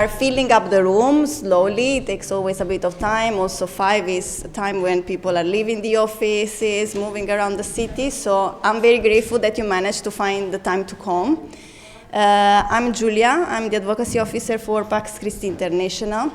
Are filling up the room slowly. It takes always a bit of time. Also 5 is a time when people are leaving the offices, moving around the city. So I'm very grateful that you managed to find the time to come. I'm Giulia. I'm the advocacy officer for Pax Christi International.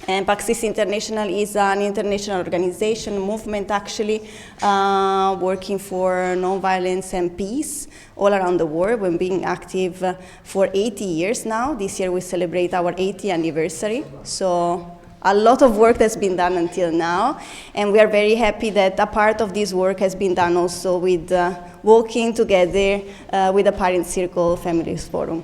And Pax Christi International is an international organization, movement actually, working for non-violence and peace all around the world. We've been active for 80 years now. This year we celebrate our 80th anniversary. So a lot of work has been done until now. And we are very happy that a part of this work has been done also with working together with the Parent Circle Families Forum.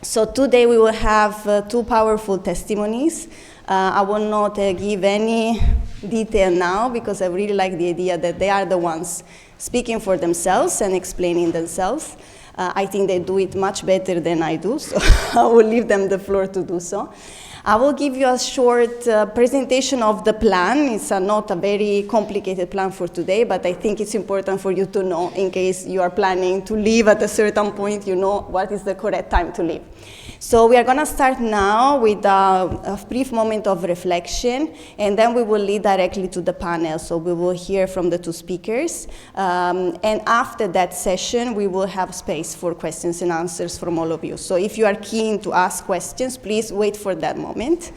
So today we will have 2 powerful testimonies. I will not give any detail now because I really like the idea that they are the ones speaking for themselves and explaining themselves. I think they do it much better than I do, so I will leave them the floor to do so. I will give you a short presentation of the plan. It's not a very complicated plan for today, but I think it's important for you to know in case you are planning to leave at a certain point, you know what is the correct time to leave. So we are going to start now with a brief moment of reflection, and then we will lead directly to the panel. So we will hear from the 2 speakers. And after that session, we will have space for questions and answers from all of you. So if you are keen to ask questions, please wait for that moment.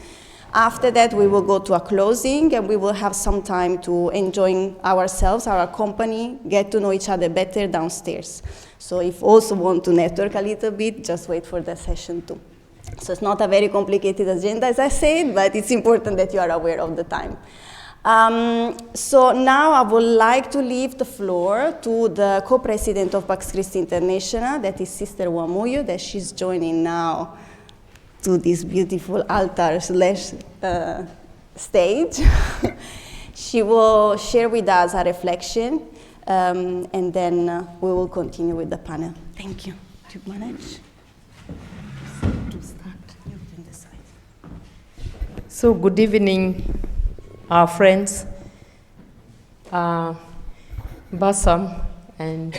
After that, we will go to a closing, and we will have some time to enjoy ourselves, our company, get to know each other better downstairs. So if you also want to network a little bit, just wait for the session too. So it's not a very complicated agenda, as I said, but it's important that you are aware of the time. So now I would like to leave the floor to the co-president of Pax Christi International, that is Sister Wamuyu, that she's joining now to this beautiful altar / stage. She will share with us a reflection, and then we will continue with the panel. Thank you. Do you manage to start? You can decide. So good evening, our friends, Basam and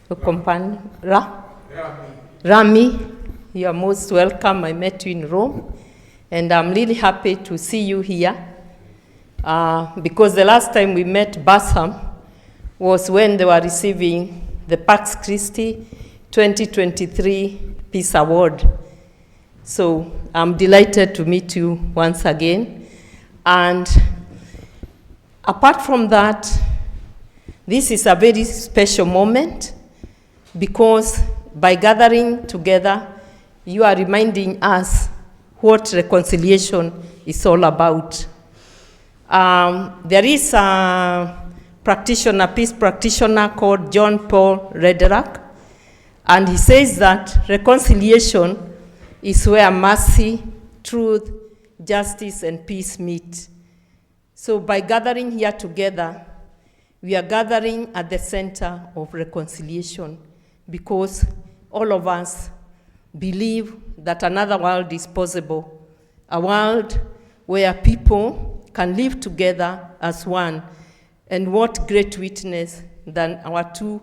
your companion, Rami. You are most welcome. I met you in Rome, and I'm really happy to see you here because the last time we met Basam was when they were receiving the Pax Christi 2023 Peace Award. So I'm delighted to meet you once again. And apart from that, this is a very special moment because by gathering together, you are reminding us what reconciliation is all about. There is a peace practitioner called John Paul Rederack, and he says that reconciliation is where mercy, truth, justice, and peace meet. So by gathering here together, we are gathering at the center of reconciliation because all of us believe that another world is possible, a world where people can live together as one. And what great witness than our 2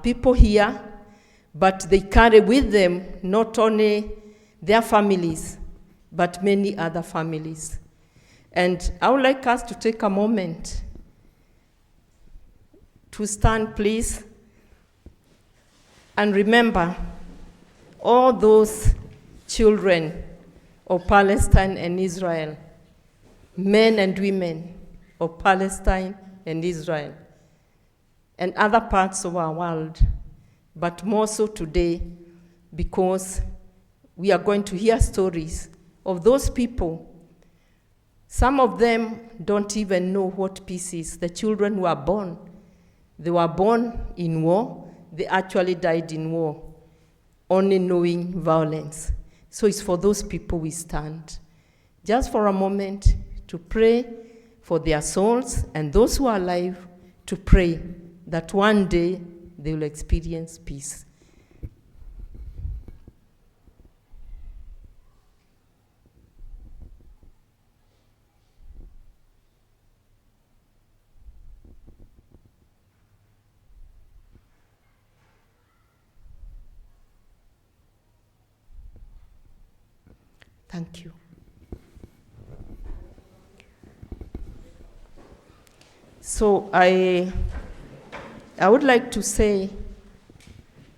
people here, but they carry with them not only their families, but many other families. And I would like us to take a moment to stand, please, and remember all those children of Palestine and Israel, men and women of Palestine and Israel, and other parts of our world, but more so today because we are going to hear stories of those people. Some of them don't even know what peace is. The children who are born, they were born in war, they actually died in war, only knowing violence. So it's for those people we stand. Just for a moment to pray for their souls and those who are alive, to pray that one day they will experience peace. Thank you. So I would like to say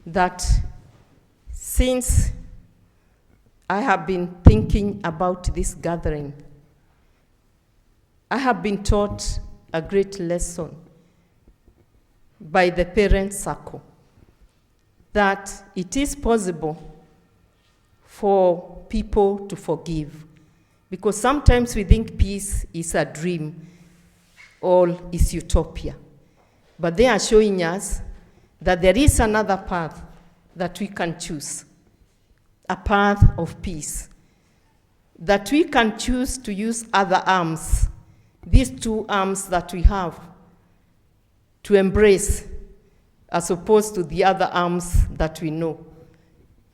that since I have been thinking about this gathering, I have been taught a great lesson by the parent circle that it is possible for people to forgive. Because sometimes we think peace is a dream or is utopia. But they are showing us that there is another path that we can choose, a path of peace, that we can choose to use other arms, these two arms that we have, to embrace, as opposed to the other arms that we know,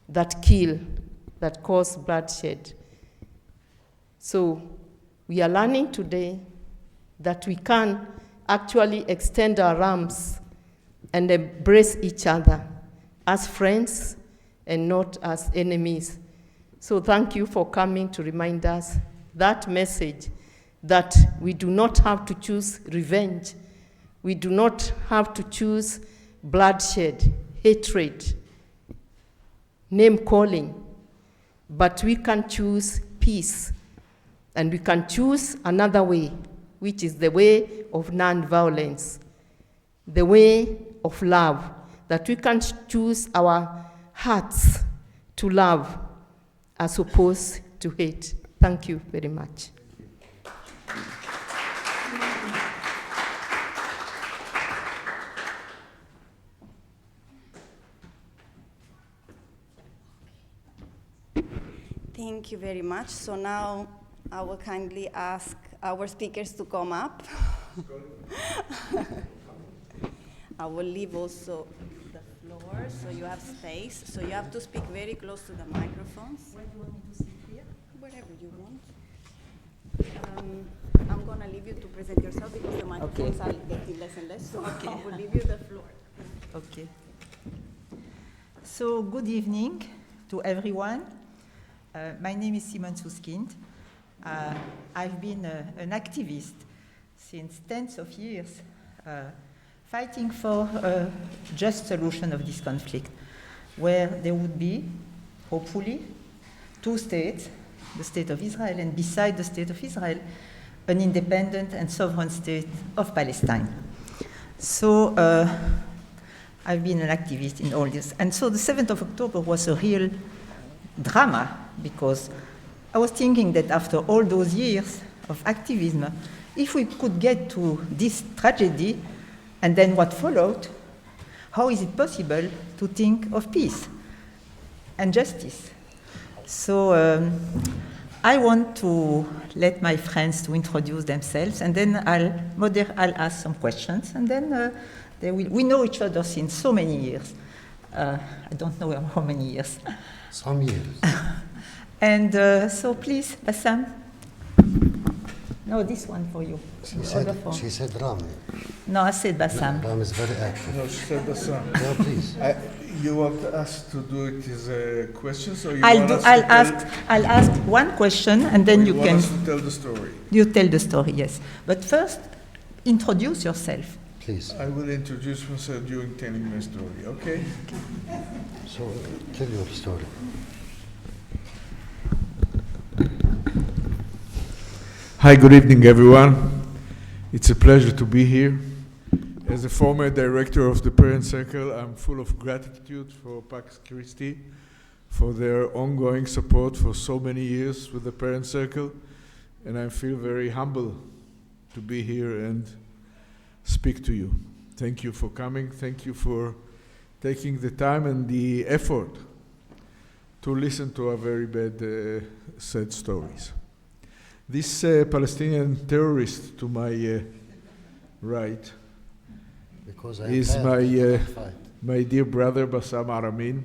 that kill, that cause bloodshed. So we are learning today that we can actually extend our arms and embrace each other as friends and not as enemies. So thank you for coming to remind us that message, that we do not have to choose revenge. We do not have to choose bloodshed, hatred, name-calling, but we can choose peace. And we can choose another way, which is the way of non-violence, the way of love, that we can choose our hearts to love as opposed to hate. Thank you very much. Thank you very much. So now I will kindly ask our speakers to come up. I will leave also the floor so you have space. So you have to speak very close to the microphones. Where do you want me to sit here? Wherever you want. I'm going to leave you to present yourself because the microphones are getting less and less. So I will leave you the floor. Okay. So good evening to everyone. My name is Simone Suskind. I've been an activist since tens of years, fighting for a just solution of this conflict, where there would be, hopefully, two states, the state of Israel, and beside the state of Israel, an independent and sovereign state of Palestine. So I've been an activist in all this. And so the 7th of October was a real drama, because I was thinking that after all those years of activism, if we could get to this tragedy and then what followed, how is it possible to think of peace and justice? So I want to let my friends to introduce themselves, and then I'll ask some questions, and then we know each other since so many years. I don't know how many years. Some years. And so please, Bassam. No, this one for you. She said Ram. No, I said Bassam. Ram is very active. No, she said Bassam. No, please. You want us to do it as questions, or I'll ask one question, and then you can. Want us to tell the story. You tell the story, yes. But first, introduce yourself. Please. I will introduce myself during telling my story. Okay. So tell your story. Hi, good evening, everyone. It's a pleasure to be here. As a former director of the Parent Circle, I'm full of gratitude for Pax Christi, for their ongoing support for so many years with the Parent Circle, and I feel very humble to be here and speak to you. Thank you for coming. Thank you for taking the time and the effort to listen to our very bad, sad stories. This Palestinian terrorist to my right is my dear brother Bassam Aramin.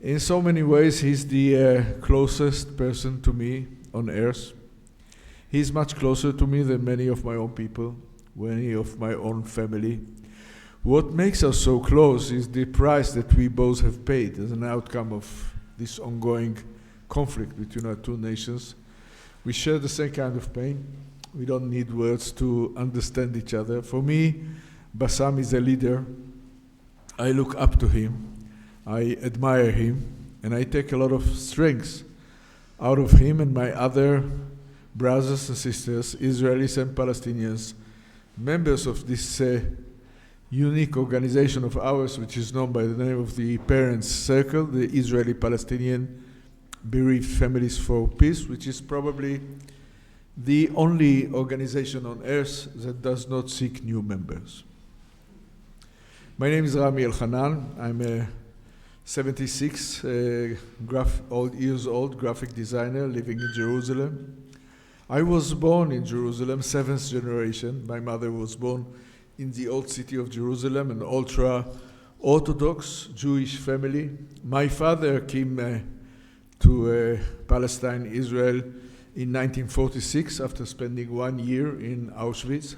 In so many ways, he's the closest person to me on earth. He's much closer to me than many of my own people, many of my own family. What makes us so close is the price that we both have paid as an outcome of this ongoing conflict between our two nations. We share the same kind of pain. We don't need words to understand each other. For me, Bassam is a leader. I look up to him. I admire him. And I take a lot of strength out of him and my other brothers and sisters, Israelis and Palestinians, members of this unique organization of ours, which is known by the name of the Parents Circle, the Israeli-Palestinian Bereaved Families for Peace, which is probably the only organization on earth that does not seek new members. My name is Rami Elchanan. I'm a 76 years old graphic designer living in Jerusalem. I was born in Jerusalem, 7th generation. My mother was born in the old city of Jerusalem, an ultra-Orthodox Jewish family. My father came to Palestine, Israel, in 1946 after spending 1 year in Auschwitz.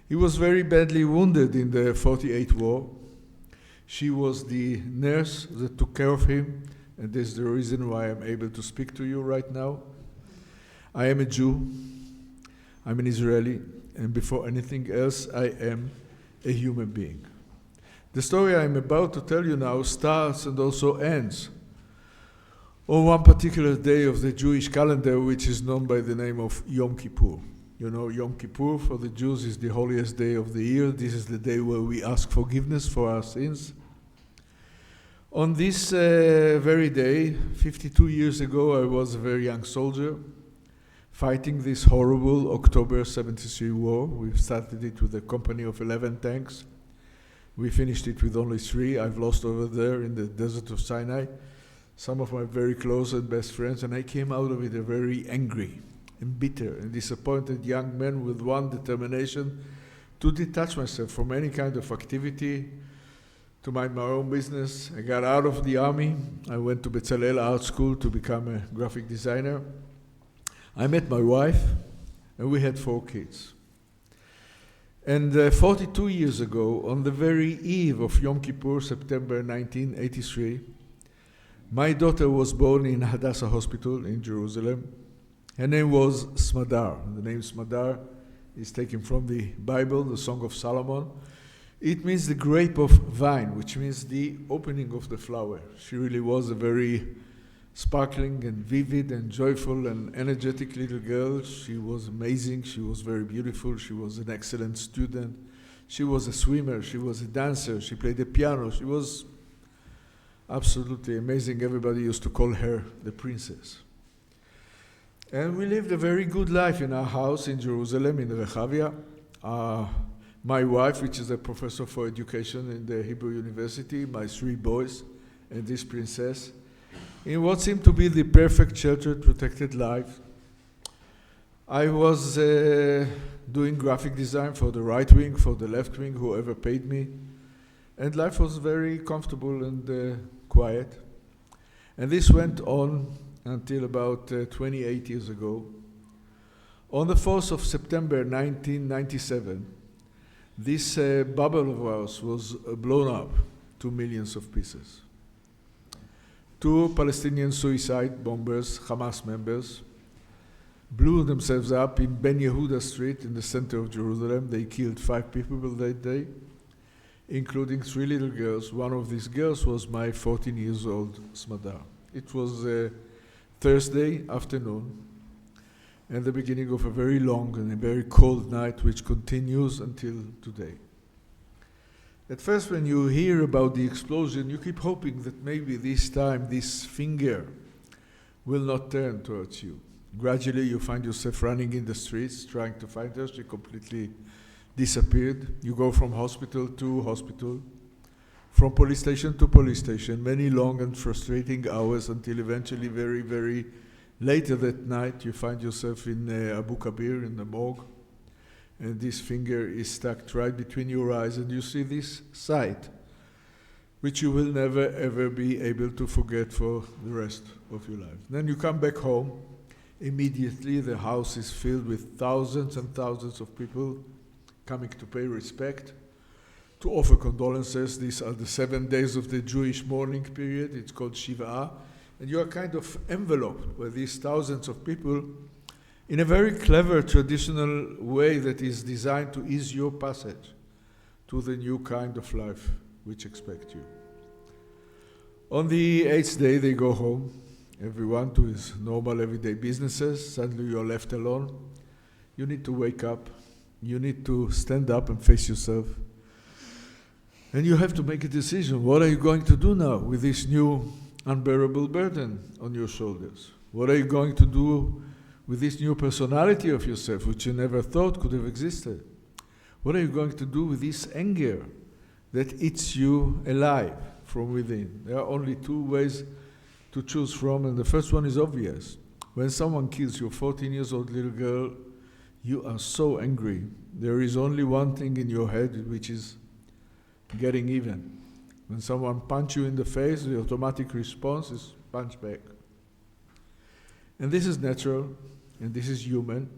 He was very badly wounded in the 48 war. She was the nurse that took care of him, and this is the reason why I'm able to speak to you right now. I am a Jew, I'm an Israeli, and before anything else, I am a human being. The story I'm about to tell you now starts and also ends on one particular day of the Jewish calendar, which is known by the name of Yom Kippur. You know, Yom Kippur for the Jews is the holiest day of the year. This is the day where we ask forgiveness for our sins. On this very day, 52 years ago, I was a very young soldier fighting this horrible October 73 war. We started it with a company of 11 tanks. We finished it with only 3. I've lost over there in the desert of Sinai some of my very close and best friends, and I came out of it a very angry and bitter and disappointed young man with one determination to detach myself from any kind of activity, to mind my own business. I got out of the army. I went to Bezalel Art School to become a graphic designer. I met my wife, and we had 4 kids. And 42 years ago, on the very eve of Yom Kippur, September 1983, my daughter was born in Hadassah Hospital in Jerusalem. Her name was Smadar. The name Smadar is taken from the Bible, the Song of Solomon. It means the grape of vine, which means the opening of the flower. She really was a very sparkling and vivid and joyful and energetic little girl. She was amazing. She was very beautiful. She was an excellent student. She was a swimmer. She was a dancer. She played the piano. She was absolutely amazing. Everybody used to call her the princess. And we lived a very good life in our house in Jerusalem, in Rehavia. My wife, which is a professor for education in the Hebrew University, my 3 boys, and this princess, in what seemed to be the perfect sheltered, protected life. I was doing graphic design for the right wing, for the left wing, whoever paid me. And life was very comfortable and quiet. And this went on until about 28 years ago. On the 4th of September 1997, this bubble of ours was blown up to millions of pieces. 2 Palestinian suicide bombers, Hamas members, blew themselves up in Ben Yehuda Street in the center of Jerusalem. They killed 5 people that day, including 3 little girls. One of these girls was my 14 years old Smadar. It was a Thursday afternoon and the beginning of a very long and a very cold night, which continues until today. At first, when you hear about the explosion, you keep hoping that maybe this time this finger will not turn towards you. Gradually, you find yourself running in the streets, trying to find her. She completely disappeared. You go from hospital to hospital, from police station to police station, many long and frustrating hours until eventually very, very later that night, you find yourself in Abu Kabir, in the morgue, and this finger is stuck right between your eyes, and you see this sight, which you will never, ever be able to forget for the rest of your life. Then you come back home. Immediately, the house is filled with thousands and thousands of people coming to pay respect, to offer condolences. These are the 7 days of the Jewish mourning period. It's called Shiva'ah. And you are kind of enveloped by these thousands of people in a very clever traditional way that is designed to ease your passage to the new kind of life which expect you. On the 8th day, they go home, everyone to his normal everyday businesses. Suddenly you're left alone. You need to wake up. You need to stand up and face yourself. And you have to make a decision. What are you going to do now with this new unbearable burden on your shoulders? What are you going to do with this new personality of yourself, which you never thought could have existed? What are you going to do with this anger that eats you alive from within? There are only two ways to choose from, and the first one is obvious. When someone kills your 14-year-old little girl, you are so angry. There is only one thing in your head, which is getting even. When someone punches you in the face, the automatic response is punch back. And this is natural, and this is human,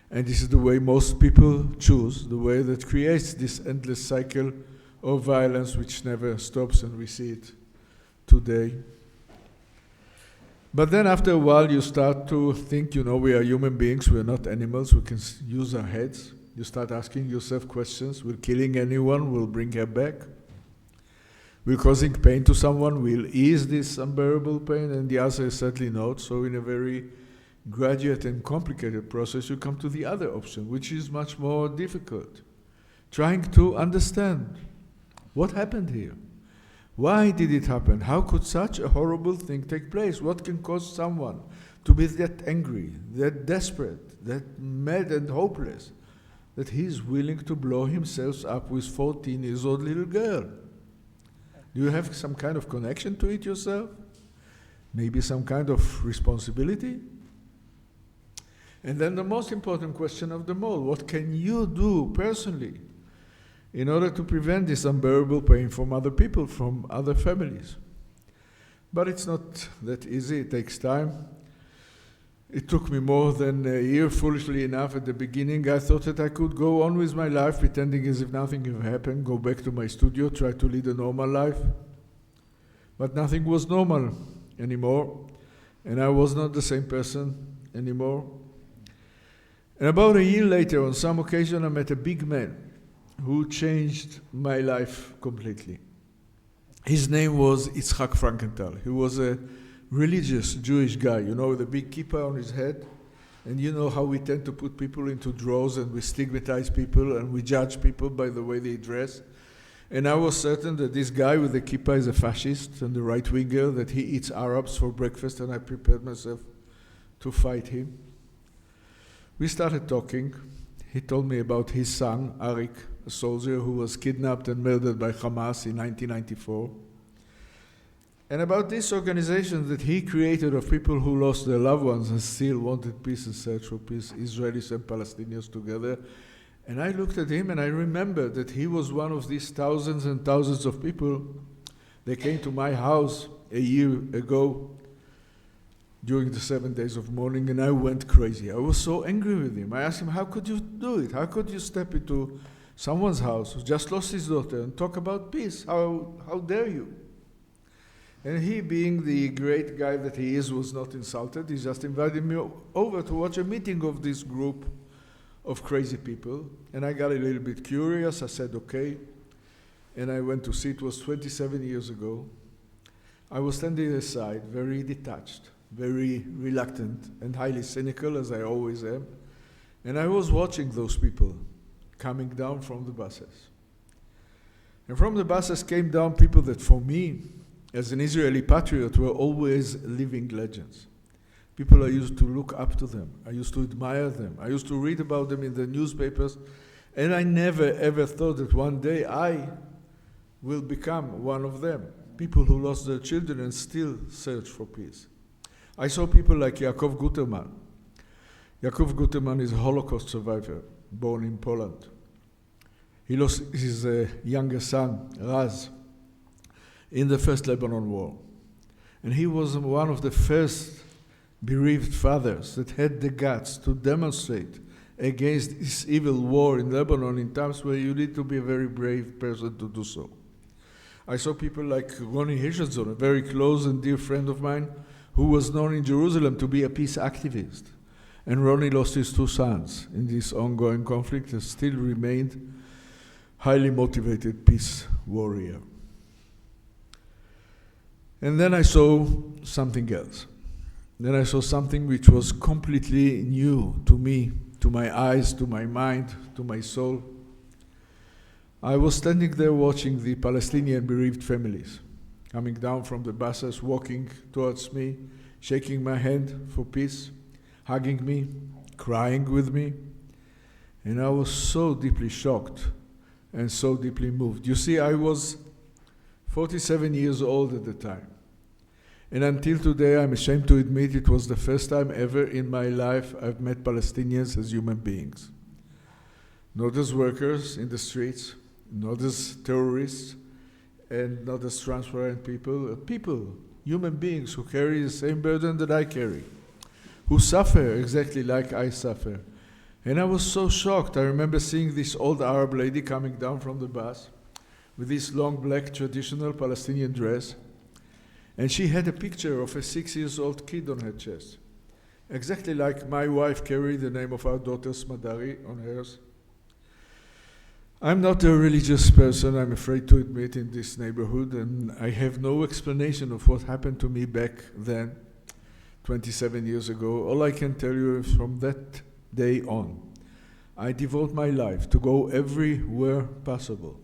and this is the way most people choose, the way that creates this endless cycle of violence which never stops, and we see it today. But then after a while you start to think, we are human beings, we are not animals, we can use our heads. You start asking yourself questions. Will killing anyone will bring her back? Will causing pain to someone will ease this unbearable pain? And the answer is certainly not. So in a very graduate and complicated process, you come to the other option, which is much more difficult. Trying to understand what happened here. Why did it happen? How could such a horrible thing take place? What can cause someone to be that angry, that desperate, that mad and hopeless, that he's willing to blow himself up with 14-year-old little girl? Do you have some kind of connection to it yourself? Maybe some kind of responsibility? And then the most important question of them all, what can you do personally in order to prevent this unbearable pain from other people, from other families? But it's not that easy, it takes time. It took me more than a year, foolishly enough. At the beginning, I thought that I could go on with my life, pretending as if nothing had happened, go back to my studio, try to lead a normal life. But nothing was normal anymore, and I was not the same person anymore. And about a year later, on some occasion, I met a big man who changed my life completely. His name was Yitzhak Frankenthal. He was a religious Jewish guy, with a big kippah on his head. And you know how we tend to put people into drawers, and we stigmatize people and we judge people by the way they dress. And I was certain that this guy with the kippah is a fascist and a right-winger, that he eats Arabs for breakfast, and I prepared myself to fight him. We started talking. He told me about his son, Arik, a soldier who was kidnapped and murdered by Hamas in 1994. And about this organization that he created of people who lost their loved ones and still wanted peace and search for peace, Israelis and Palestinians together. And I looked at him and I remembered that he was one of these thousands and thousands of people that came to my house a year ago during the 7 days of mourning, and I went crazy. I was so angry with him. I asked him, how could you do it? How could you step into someone's house who just lost his daughter and talk about peace? How dare you? And he, being the great guy that he is, was not insulted. He just invited me over to watch a meeting of this group of crazy people. And I got a little bit curious. I said, okay. And I went to see. It was 27 years ago. I was standing aside, very detached, very reluctant, and highly cynical, as I always am. And I was watching those people coming down from the buses. And from the buses came down people that, for me, as an Israeli patriot, were always living legends. People I used to look up to them. I used to admire them. I used to read about them in the newspapers. And I never, ever thought that one day I will become one of them. People who lost their children and still search for peace. I saw people like Yaakov Guterman. Yaakov Guterman is a Holocaust survivor, born in Poland. He lost his younger son, Raz, in the First Lebanon War. And he was one of the first bereaved fathers that had the guts to demonstrate against this evil war in Lebanon in times where you need to be a very brave person to do so. I saw people like Ronnie Hirschensohn, a very close and dear friend of mine, who was known in Jerusalem to be a peace activist. And Ronnie lost his 2 sons in this ongoing conflict and still remained highly motivated peace warrior. And then I saw something else. Then I saw something which was completely new to me, to my eyes, to my mind, to my soul. I was standing there watching the Palestinian bereaved families coming down from the buses, walking towards me, shaking my hand for peace, hugging me, crying with me. And I was so deeply shocked and so deeply moved. You see, I was 47 years old at the time. And until today, I'm ashamed to admit it was the first time ever in my life I've met Palestinians as human beings. Not as workers in the streets, not as terrorists, and not as transparent people. People, human beings who carry the same burden that I carry, who suffer exactly like I suffer. And I was so shocked. I remember seeing this old Arab lady coming down from the bus with this long black traditional Palestinian dress. And she had a picture of a 6-year-old kid on her chest, exactly like my wife carried the name of our daughter Smadari on hers. I'm not a religious person, I'm afraid to admit, in this neighborhood, and I have no explanation of what happened to me back then, 27 years ago. All I can tell you is from that day on, I devote my life to go everywhere possible,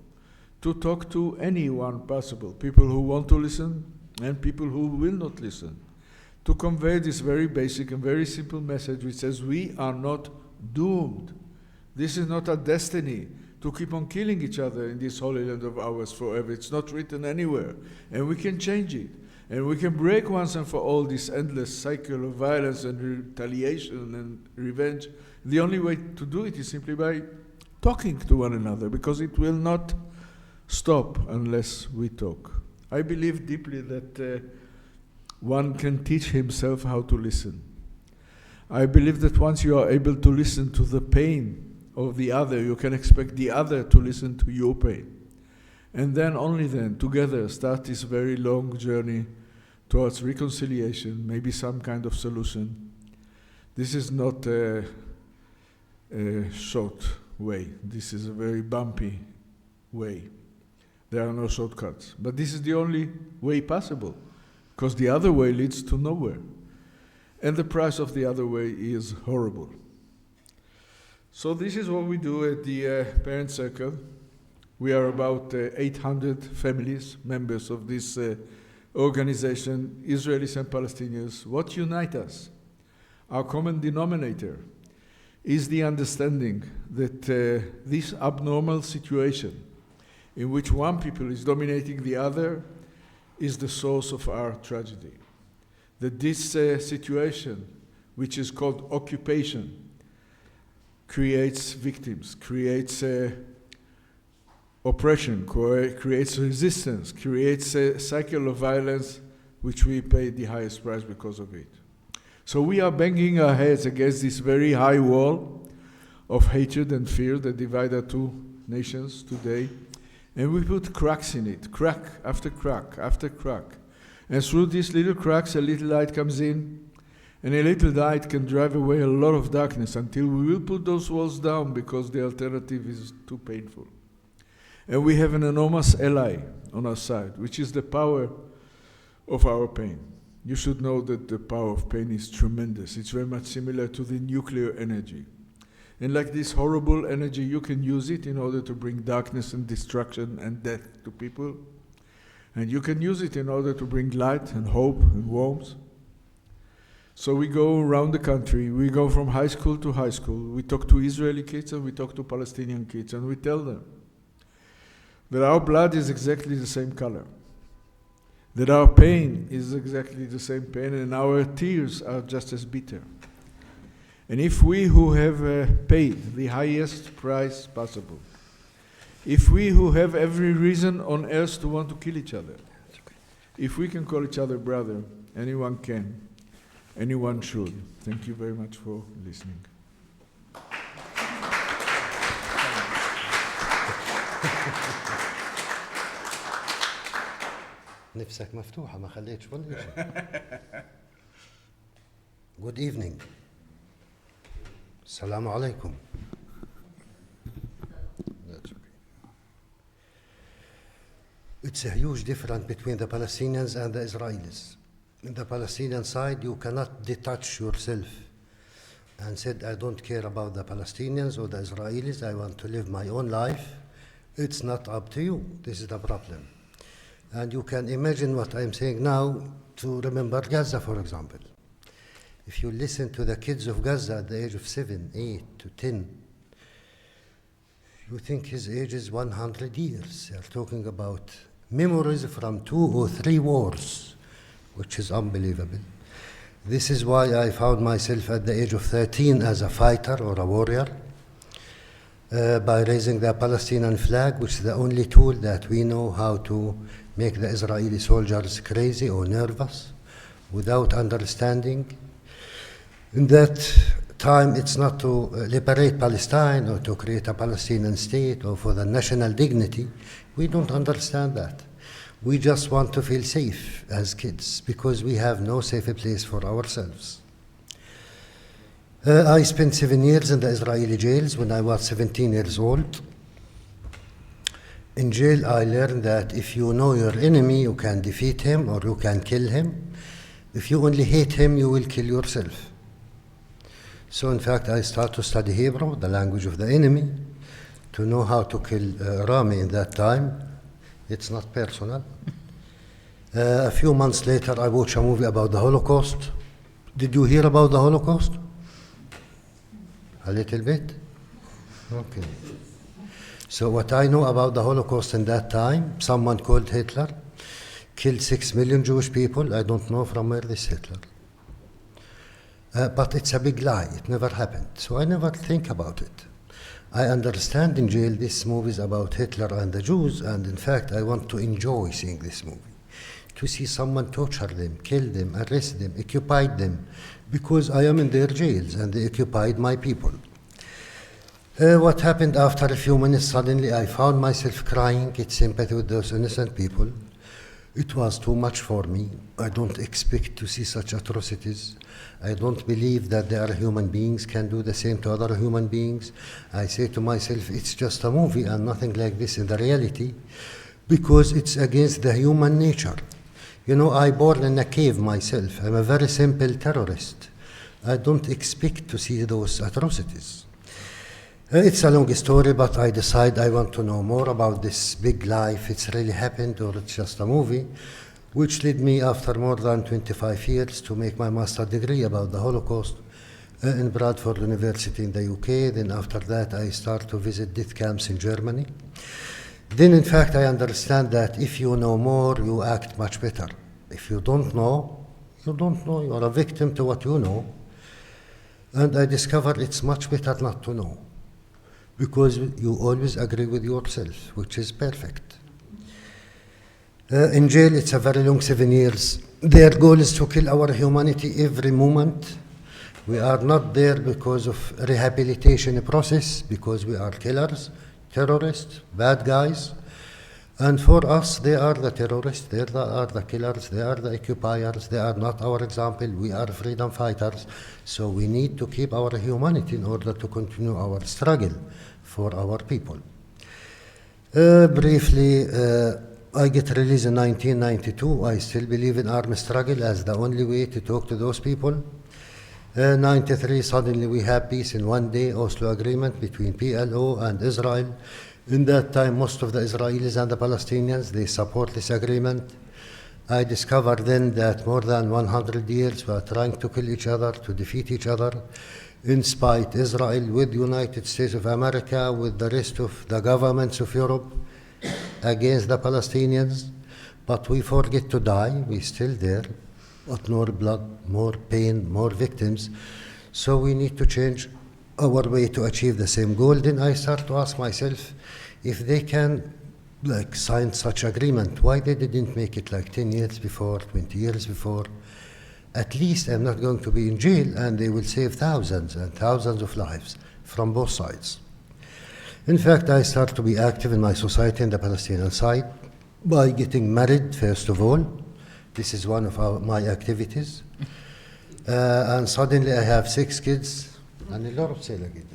to talk to anyone possible, people who want to listen and people who will not listen, to convey this very basic and very simple message which says we are not doomed. This is not a destiny to keep on killing each other in this holy land of ours forever. It's not written anywhere, and we can change it. And we can break once and for all this endless cycle of violence and retaliation and revenge. The only way to do it is simply by talking to one another, because it will not stop unless we talk. I believe deeply that one can teach himself how to listen. I believe that once you are able to listen to the pain of the other, you can expect the other to listen to your pain. And then, only then, together, start this very long journey towards reconciliation, maybe some kind of solution. This is not a short way. This is a very bumpy way. There are no shortcuts. But this is the only way possible, because the other way leads to nowhere. And the price of the other way is horrible. So this is what we do at the Parent Circle. We are about 800 families, members of this organization, Israelis and Palestinians. What unites us? Our common denominator is the understanding that this abnormal situation in which one people is dominating the other is the source of our tragedy. That this situation, which is called occupation, creates victims, creates oppression, creates resistance, creates a cycle of violence which we pay the highest price because of it. So we are banging our heads against this very high wall of hatred and fear that divide our two nations today, and we put cracks in it, crack after crack after crack. And through these little cracks, a little light comes in, and a little light can drive away a lot of darkness until we will put those walls down because the alternative is too painful. And we have an enormous ally on our side, which is the power of our pain. You should know that the power of pain is tremendous. It's very much similar to the nuclear energy. And like this horrible energy, you can use it in order to bring darkness and destruction and death to people. And you can use it in order to bring light and hope and warmth. So we go around the country, we go from high school to high school, we talk to Israeli kids and we talk to Palestinian kids, and we tell them that our blood is exactly the same color, that our pain is exactly the same pain, and our tears are just as bitter. And if we who have paid the highest price possible, if we who have every reason on earth to want to kill each other, if we can call each other brother, anyone can. Anyone should. Thank you very much for listening. نفسك مفتوحة ما خليتش ولا شيء. Good evening. Assalamu alaikum. That's okay. It's a huge difference between the Palestinians and the Israelis. In the Palestinian side, you cannot detach yourself and said, I don't care about the Palestinians or the Israelis, I want to live my own life. It's not up to you. This is the problem. And you can imagine what I'm saying now to remember Gaza, for example. If you listen to the kids of Gaza at the age of 7, 8 to 10, you think his age is 100 years. They're talking about memories from 2 or 3 wars, which is unbelievable. This is why I found myself at the age of 13 as a fighter or a warrior, by raising the Palestinian flag, which is the only tool that we know how to make the Israeli soldiers crazy or nervous without understanding. In that time, it's not to liberate Palestine or to create a Palestinian state or for the national dignity. We don't understand that. We just want to feel safe as kids because we have no safe place for ourselves. I spent 7 years in the Israeli jails when I was 17 years old. In jail, I learned that if you know your enemy, you can defeat him or you can kill him. If you only hate him, you will kill yourself. So in fact, I started to study Hebrew, the language of the enemy, to know how to kill Rami in that time. It's not personal. A few months later, I watched a movie about the Holocaust. Did you hear about the Holocaust? A little bit? Okay. So what I know about the Holocaust in that time, someone called Hitler killed 6 million Jewish people. I don't know from where this Hitler. But it's a big lie. It never happened. So I never think about it. I understand in jail this movie is about Hitler and the Jews, and in fact I want to enjoy seeing this movie. To see someone torture them, kill them, arrest them, occupy them, because I am in their jails and they occupied my people. What happened after a few minutes, suddenly I found myself crying, get sympathy with those innocent people. It was too much for me. I don't expect to see such atrocities. I don't believe that there are human beings can do the same to other human beings. I say to myself, it's just a movie and nothing like this in the reality, because it's against the human nature. You know, I born in a cave myself. I'm a very simple terrorist. I don't expect to see those atrocities. It's a long story, but I decide I want to know more about this big life. It's really happened or it's just a movie, which led me after more than 25 years to make my master's degree about the Holocaust in Bradford University in the UK. Then after that, I start to visit death camps in Germany. Then in fact, I understand that if you know more, you act much better. If you don't know, you don't know. You are a victim to what you know. And I discovered it's much better not to know, because you always agree with yourself, which is perfect. In jail, it's a very long 7 years. Their goal is to kill our humanity every moment. We are not there because of rehabilitation process, because we are killers, terrorists, bad guys. And for us, they are the terrorists, they are the killers, they are the occupiers, they are not our example. We are freedom fighters. So we need to keep our humanity in order to continue our struggle for our people. Briefly, I get released in 1992. I still believe in armed struggle as the only way to talk to those people. 93, suddenly we have peace in one day, Oslo Agreement between PLO and Israel. In that time, most of the Israelis and the Palestinians, they support this agreement. I discovered then that more than 100 years we are trying to kill each other, to defeat each other, in spite Israel with the United States of America, with the rest of the governments of Europe, against the Palestinians. But we forget to die, we're still there, but more blood, more pain, more victims. So we need to change our way to achieve the same goal. Then I start to ask myself, if they can sign such agreement, why they didn't make it 10 years before, 20 years before? At least I'm not going to be in jail, and they will save thousands and thousands of lives from both sides. In fact, I start to be active in my society in the Palestinian side by getting married, first of all. This is one of my activities. And suddenly I have 6 kids and a lot of sailor kids.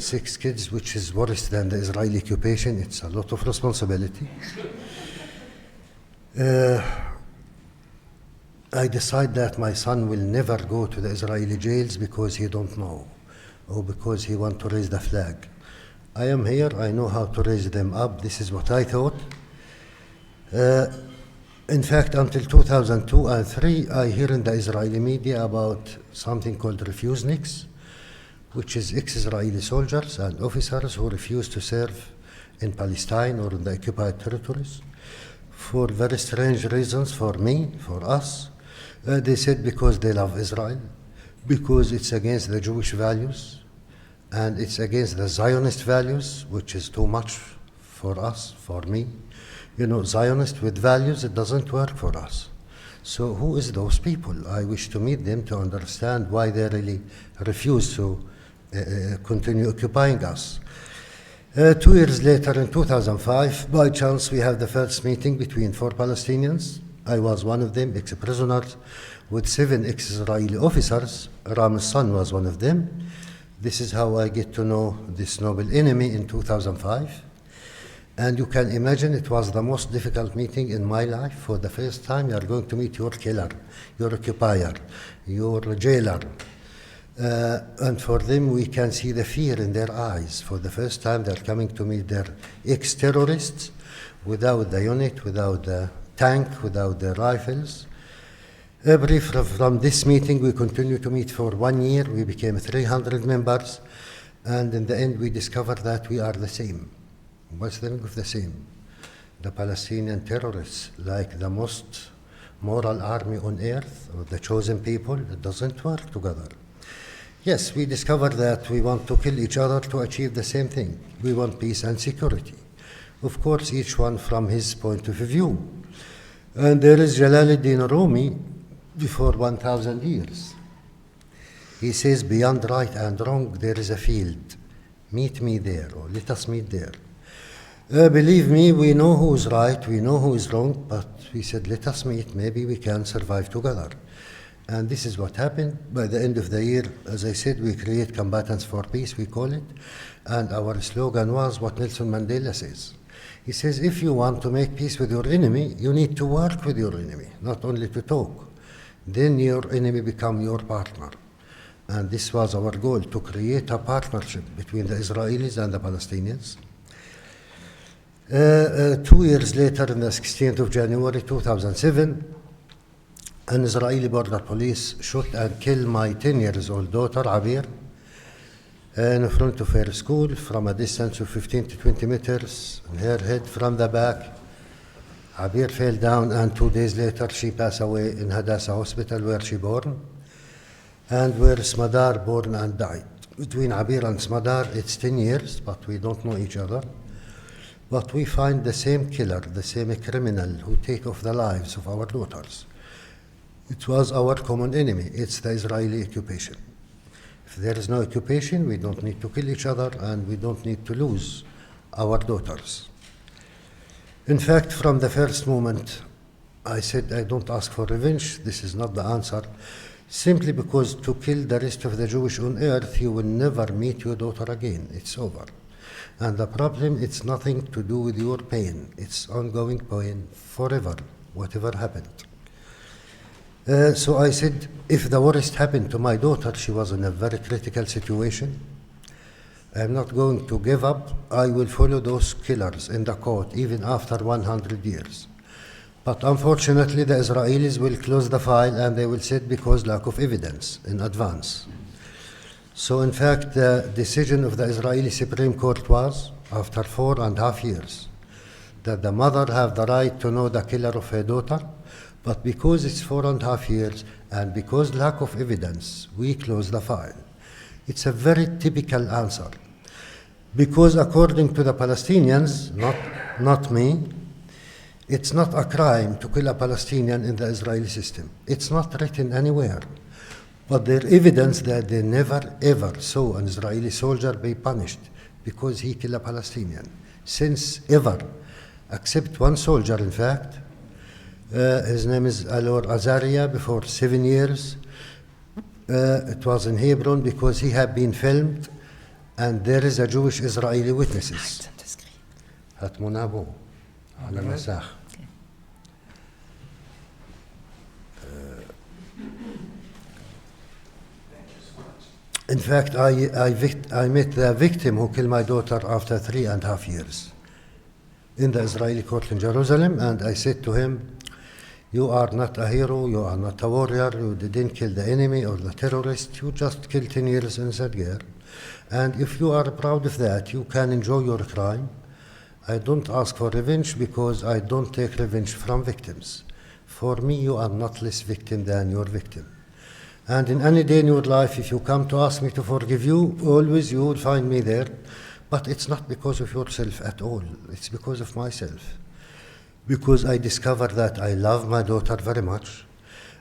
6 kids, which is worse than the Israeli occupation. It's a lot of responsibility. I decide that my son will never go to the Israeli jails because he don't know, or because he want to raise the flag. I am here, I know how to raise them up. This is what I thought. In fact, until 2002 and 2003, I hear in the Israeli media about something called refuseniks, which is ex-Israeli soldiers and officers who refuse to serve in Palestine or in the occupied territories for very strange reasons for me, for us. They said because they love Israel, because it's against the Jewish values, and it's against the Zionist values, which is too much for us, for me. You know, Zionist with values, it doesn't work for us. So who is those people? I wish to meet them to understand why they really refuse to continue occupying us. 2 years later, in 2005, by chance, we have the first meeting between 4 Palestinians. I was one of them, ex-prisoners, with 7 ex-Israeli officers. Ram's son was one of them. This is how I get to know this noble enemy in 2005. And you can imagine it was the most difficult meeting in my life. For the first time, you are going to meet your killer, your occupier, your jailer. And for them, we can see the fear in their eyes. For the first time, they're coming to meet their ex-terrorists without the unit, without the tank, without the rifles. From this meeting, we continued to meet for 1 year. We became 300 members. And in the end, we discovered that we are the same. What's the meaning of the same? The Palestinian terrorists, like the most moral army on earth, or the chosen people, it doesn't work together. Yes, we discovered that we want to kill each other to achieve the same thing. We want peace and security. Of course, each one from his point of view. And there is Jalaluddin Rumi before 1,000 years. He says, beyond right and wrong, there is a field. Meet me there, or let us meet there. Believe me, we know who is right, we know who is wrong, but we said, let us meet, maybe we can survive together. And this is what happened. By the end of the year, as I said, we create Combatants for Peace, we call it. And our slogan was what Nelson Mandela says. He says, if you want to make peace with your enemy, you need to work with your enemy, not only to talk. Then your enemy become your partner. And this was our goal, to create a partnership between the Israelis and the Palestinians. 2 years later, on the 16th of January 2007, an Israeli border police shot and killed my 10-year-old daughter, Abir, in front of her school from a distance of 15 to 20 meters, on her head from the back. Abir fell down, and 2 days later she passed away in Hadassah Hospital, where she born, and where Smadar born and died. Between Abir and Smadar, it's 10 years, but we don't know each other. But we find the same killer, the same criminal who take off the lives of our daughters. It was our common enemy. It's the Israeli occupation. If there is no occupation, we don't need to kill each other, and we don't need to lose our daughters. In fact, from the first moment, I said, I don't ask for revenge. This is not the answer. Simply because to kill the rest of the Jewish on earth, you will never meet your daughter again. It's over. And the problem, it's nothing to do with your pain. It's ongoing pain forever, whatever happened. So I said, if the worst happened to my daughter, she was in a very critical situation, I'm not going to give up. I will follow those killers in the court, even after 100 years. But unfortunately, the Israelis will close the file, and they will say because lack of evidence in advance. So in fact, the decision of the Israeli Supreme Court was, after 4.5 years, that the mother have the right to know the killer of her daughter, but because it's 4.5 years, and because lack of evidence, we close the file. It's a very typical answer. Because according to the Palestinians, not me, it's not a crime to kill a Palestinian in the Israeli system. It's not written anywhere. But there's evidence that they never ever saw an Israeli soldier be punished because he killed a Palestinian. Since ever, except one soldier, in fact, His name is Alor Azaria, before 7 years. It was in Hebron because he had been filmed, and there is a Jewish Israeli witnesses. هتمنابو على المساح. In fact, I met the victim who killed my daughter after 3.5 years in the Israeli court in Jerusalem, and I said to him, you are not a hero, you are not a warrior, you didn't kill the enemy or the terrorist, you just killed 10 years innocent girl. And if you are proud of that, you can enjoy your crime. I don't ask for revenge because I don't take revenge from victims. For me, you are not less victim than your victim. And in any day in your life, if you come to ask me to forgive you, always you will find me there. But it's not because of yourself at all. It's because of myself. Because I discovered that I love my daughter very much.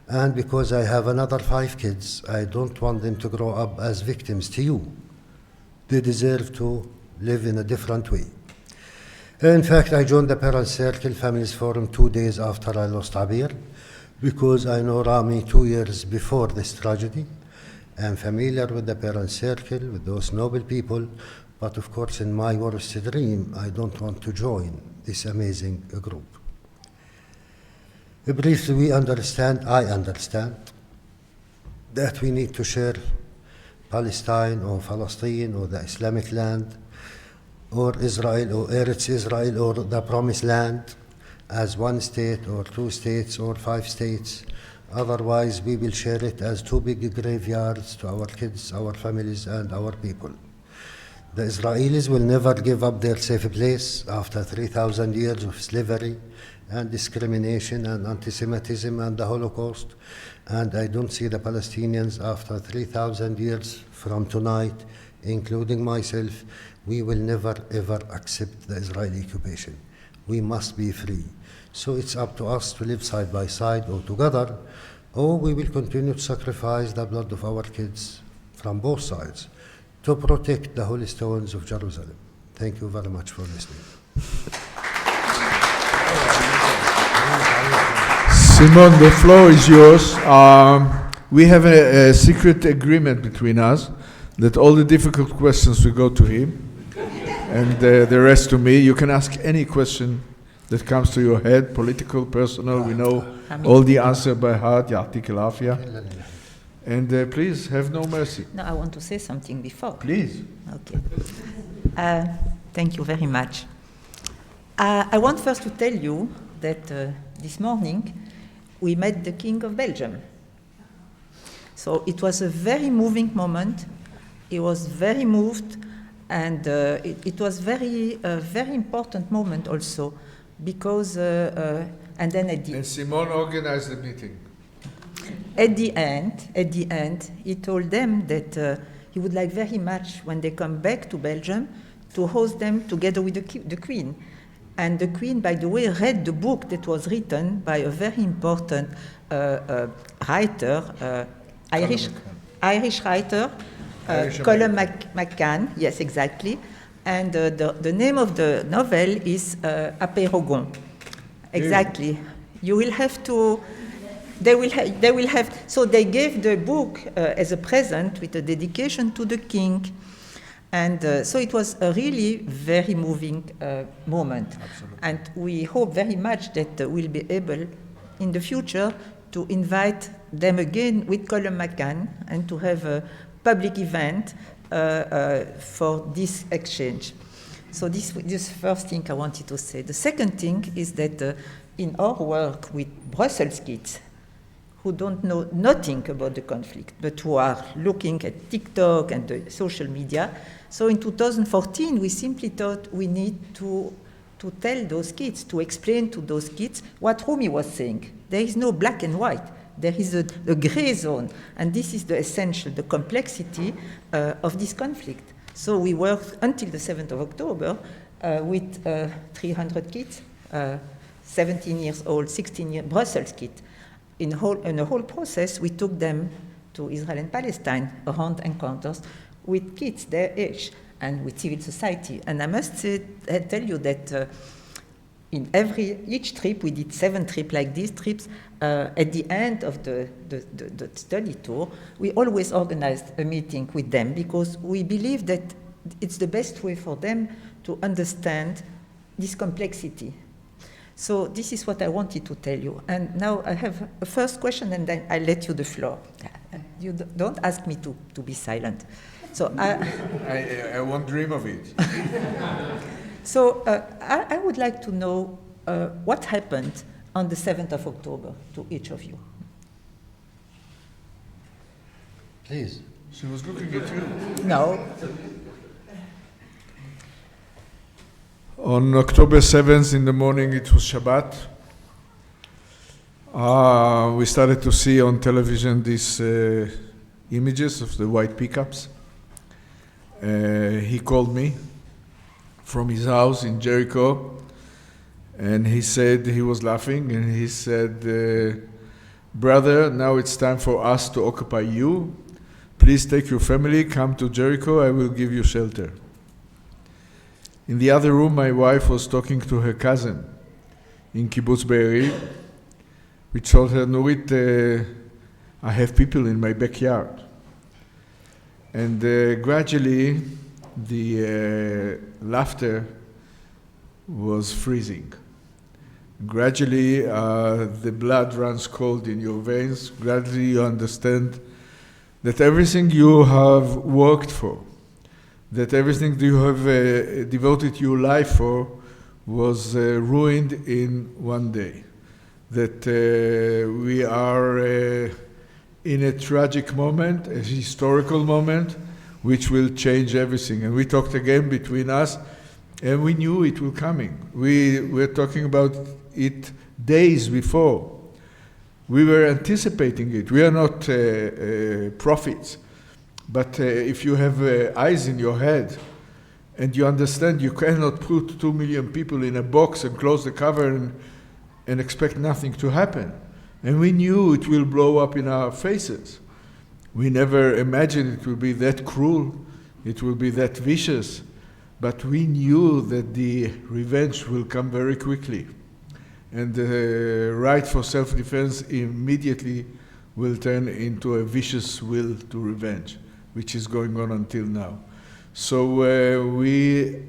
And because I have another 5 kids, I don't want them to grow up as victims to you. They deserve to live in a different way. In fact, I joined the Parents Circle Families Forum 2 days after I lost Abir, because I know Rami 2 years before this tragedy. I'm familiar with the Parents Circle, with those noble people, but of course in my worst dream, I don't want to join this amazing group. Briefly, I understand that we need to share Palestine or Palestine or the Islamic land or Israel or Eretz Israel or the Promised Land as one state or 2 states or 5 states. Otherwise, we will share it as 2 big graveyards to our kids, our families, and our people. The Israelis will never give up their safe place after 3,000 years of slavery and discrimination and anti-Semitism and the Holocaust. And I don't see the Palestinians after 3,000 years from tonight, including myself. We will never ever accept the Israeli occupation. We must be free. So it's up to us to live side by side or together, or we will continue to sacrifice the blood of our kids from both sides to protect the holy stones of Jerusalem. Thank you very much for listening. Simon, the floor is yours. We have a secret agreement between us that all the difficult questions will go to him and the rest to me. You can ask any question that comes to your head, political, personal. We know all the answer by heart. Ya'tik al-afia. And please, have no mercy. No, I want to say something before. Please. Okay. Thank you very much. I want first to tell you that this morning we met the King of Belgium. So it was a very moving moment. He was very moved, and it was very important moment also, because and then at the And Simon organized the meeting. At the end, he told them that he would like very much, when they come back to Belgium, to host them together with the Queen. And the Queen, by the way, read the book that was written by a very important writer, Irish writer, Colum McCann. Yes, exactly. And the name of the novel is Apérogon. Exactly. You will have to. They will have. So they gave the book as a present with a dedication to the king, and so it was a really very moving moment. Absolutely. And we hope very much that we'll be able, in the future, to invite them again with Colum McCann and to have a public event for this exchange. So this first thing I wanted to say. The second thing is that in our work with Brussels kids, who don't know nothing about the conflict, but who are looking at TikTok and the social media. So in 2014, we simply thought we need to tell those kids, to explain to those kids what Rumi was saying. There is no black and white. There is a gray zone. And this is the essential, the complexity of this conflict. So we worked until the 7th of October with 300 kids, 17 years old, 16 years, Brussels kids. In the whole process, we took them to Israel and Palestine around encounters with kids, their age, and with civil society. And I must tell you that each trip, we did 7 trips like these trips. At the end of the study tour, we always organized a meeting with them because we believe that it's the best way for them to understand this complexity. So this is what I wanted to tell you. And now I have a first question, and then I'll let you the floor. You don't ask me to be silent. So I won't dream of it. So I would like to know what happened on the 7th of October to each of you. Please. She was looking at you. No. On October 7th in the morning, it was Shabbat. We started to see on television these images of the white pickups. He called me from his house in Jericho, and he said, he was laughing, and he said, brother, now it's time for us to occupy you. Please take your family, come to Jericho, I will give you shelter. In the other room, my wife was talking to her cousin in Kibbutz Be'eri, which told her, Nurit, I have people in my backyard. And gradually, the laughter was freezing. Gradually, the blood runs cold in your veins. Gradually, you understand that everything you have worked for, that everything you have devoted your life for was ruined in one day. That we are in a tragic moment, a historical moment, which will change everything. And we talked again between us, and we knew it was coming. We were talking about it days before. We were anticipating it. We are not prophets. But if you have eyes in your head and you understand you cannot put 2 million people in a box and close the cover and expect nothing to happen. And we knew it will blow up in our faces. We never imagined it will be that cruel, it will be that vicious, but we knew that the revenge will come very quickly. And the right for self-defense immediately will turn into a vicious will to revenge, which is going on until now. So we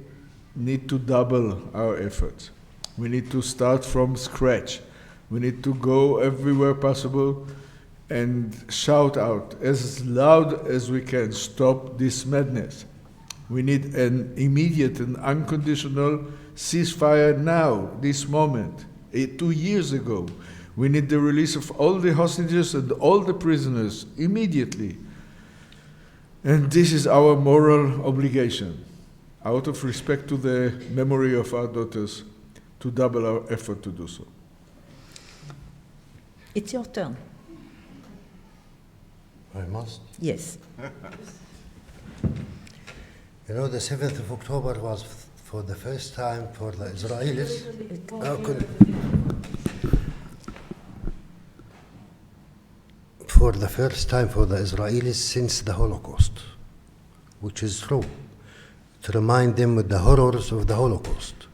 need to double our efforts. We need to start from scratch. We need to go everywhere possible and shout out as loud as we can, stop this madness. We need an immediate and unconditional ceasefire now, this moment. 2 years ago, we need the release of all the hostages and all the prisoners immediately. And this is our moral obligation, out of respect to the memory of our daughters, to double our effort to do so. It's your turn. I must. Yes. You know, the 7th of October was for the first time for the Israelis. For the first time for the Israelis since the Holocaust, which is true, to remind them of the horrors of the Holocaust.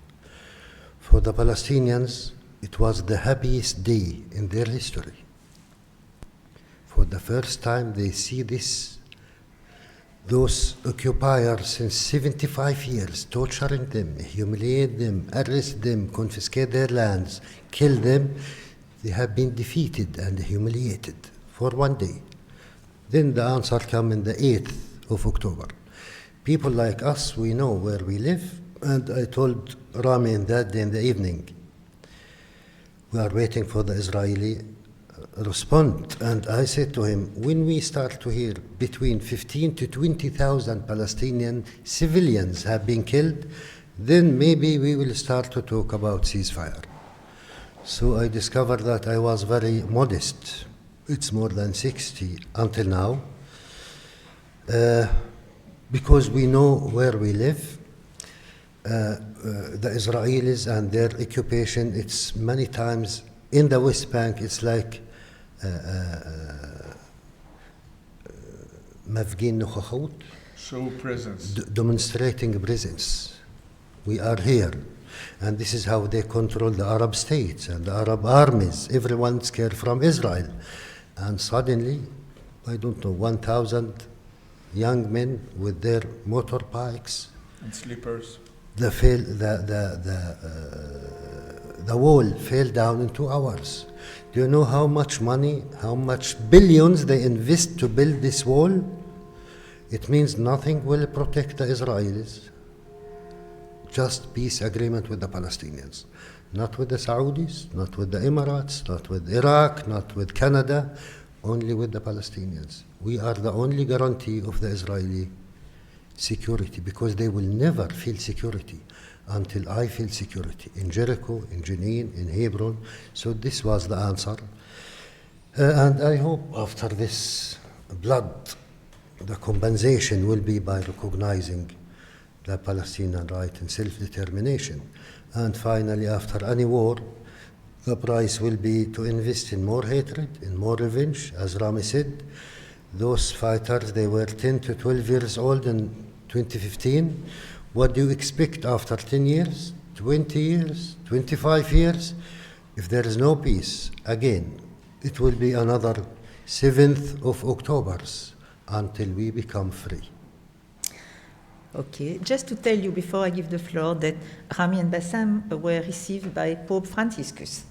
For the Palestinians, it was the happiest day in their history. For the first time, they see those occupiers since 75 years, torturing them, humiliate them, arrest them, confiscate their lands, kill them. They have been defeated and humiliated for one day. Then the answer came in the 8th of October. People like us, we know where we live, and I told Rami in that day in the evening, we are waiting for the Israeli respond. And I said to him, when we start to hear between 15 to 20,000 Palestinian civilians have been killed, then maybe we will start to talk about ceasefire. So I discovered that I was very modest. It's more than 60 until now, because we know where we live. The Israelis and their occupation, it's many times in the West Bank, it's like مفقين نخخوت, show presence, demonstrating presence. We are here. And this is how they control the Arab states and the Arab armies. Everyone's scared from Israel. And suddenly, I don't know, 1,000 young men with their motorbikes. And slippers. The wall fell down in 2 hours. Do you know how much money, how much billions they invest to build this wall? It means nothing will protect the Israelis. Just peace agreement with the Palestinians. Not with the Saudis, not with the Emirates, not with Iraq, not with Canada, only with the Palestinians. We are the only guarantee of the Israeli security, because they will never feel security until I feel security in Jericho, in Jenin, in Hebron. So this was the answer. And I hope after this blood, the compensation will be by recognizing the Palestinian right and self-determination. And finally, after any war, the price will be to invest in more hatred, in more revenge. As Rami said, those fighters, they were 10 to 12 years old in 2015. What do you expect after 10 years, 20 years, 25 years? If there is no peace, again, it will be another 7th of October until we become free. Okay, just to tell you before I give the floor that Rami and Bassam were received by Pope Franciscus.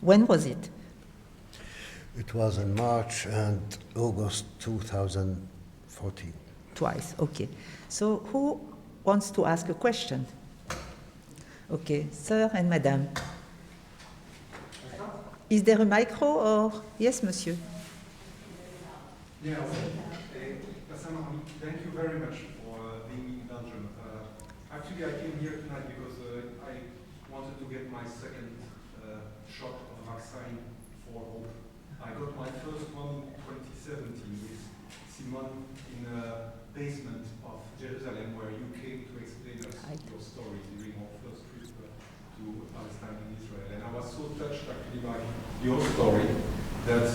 When was it? It was in March and August 2014. Twice, okay. So who wants to ask a question? Okay, sir and madam. Is there a micro or? Yes, monsieur. Yeah, Bassam, thank you very much for being in Belgium. Actually, I came here tonight because I wanted to get my second shot of vaccine for hope. I got my first one in 2017 with Simon in a basement of Jerusalem, where you came to explain us your story during our first trip to Palestine and Israel. And I was so touched actually by your story that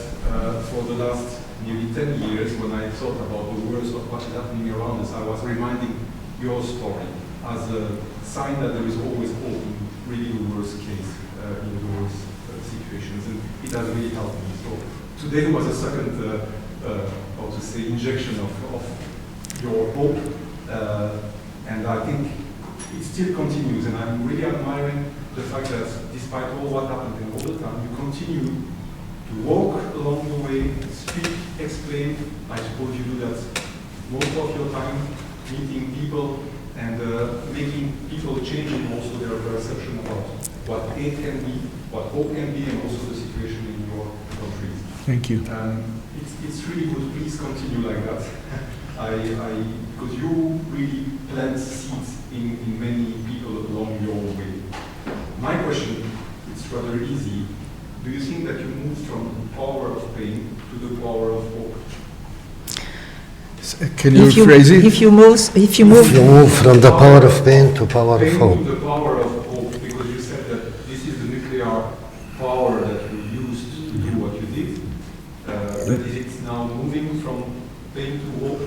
for the last nearly 10 years, when I thought about the worst of what is happening around us, I was reminding your story as a sign that there is always hope in really the worst case in those situations, and it has really helped me. So today was a second, how to say, injection of your hope, and I think it still continues, and I'm really admiring the fact that despite all what happened and all the time, you continue to walk along the way, speak, explain. I suppose you do that most of your time, meeting people and making people changing also their perception about what hate can be, what hope can be, and also the situation in your countries. Thank you. It's really good. Please continue like that. Because you really plant seeds in many people along your way. My question, it's rather easy. Do you think that you moved from the power of pain to the power of hope? Can you rephrase it? If you move from the power of pain to power of hope. To the power of hope, because you said that this is the nuclear power that you used to do what you did. But is it now moving from pain to hope?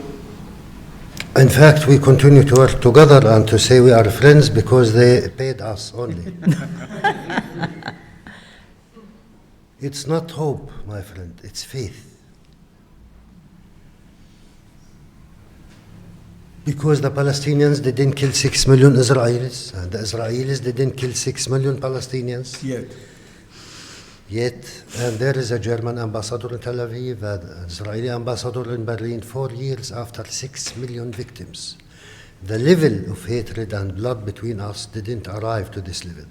In fact, we continue to work together and to say we are friends because they paid us only. It's not hope, my friend, it's faith. Because the Palestinians didn't kill 6 million Israelis, and the Israelis didn't kill 6 million Palestinians. Yet, and there is a German ambassador in Tel Aviv, an Israeli ambassador in Berlin, 4 years after 6 million victims. The level of hatred and blood between us didn't arrive to this level.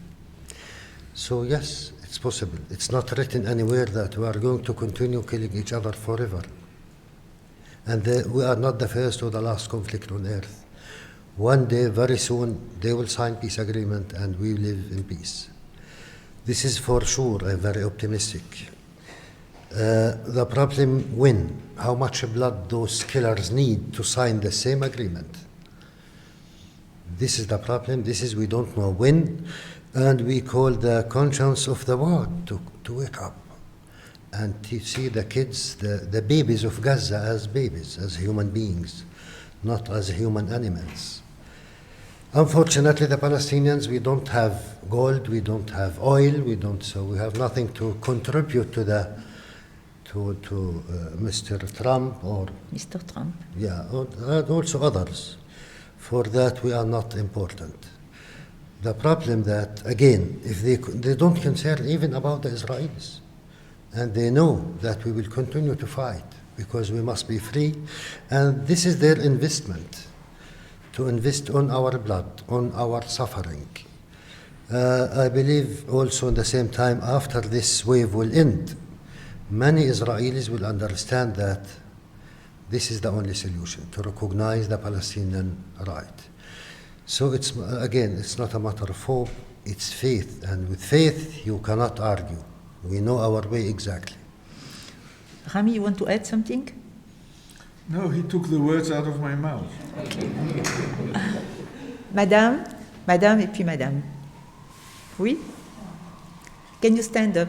So yes, it's possible. It's not written anywhere that we are going to continue killing each other forever. And we are not the first or the last conflict on earth. One day, very soon, they will sign peace agreement and we live in peace. This is for sure. I'm very optimistic. The problem when? How much blood those killers need to sign the same agreement? This is the problem. This is we don't know when, and we call the conscience of the world to wake up and to see the kids, the babies of Gaza as babies, as human beings, not as human animals. Unfortunately, the Palestinians, we don't have gold, we don't have oil, so we have nothing to contribute to Mr. Trump or Mr. Trump. yeah, and also others. For that, we are not important. The problem that, again, if they don't concern even about the Israelis, and they know that we will continue to fight because we must be free, and this is their investment, to invest on our blood, on our suffering. I believe also at the same time, after this wave will end, many Israelis will understand that this is the only solution, to recognize the Palestinian right. So it's, again, it's not a matter of hope, it's faith. And with faith, you cannot argue. We know our way exactly. Rami, you want to add something? No, he took the words out of my mouth. Madame, Madame, et puis Madame. Oui? Can you stand up?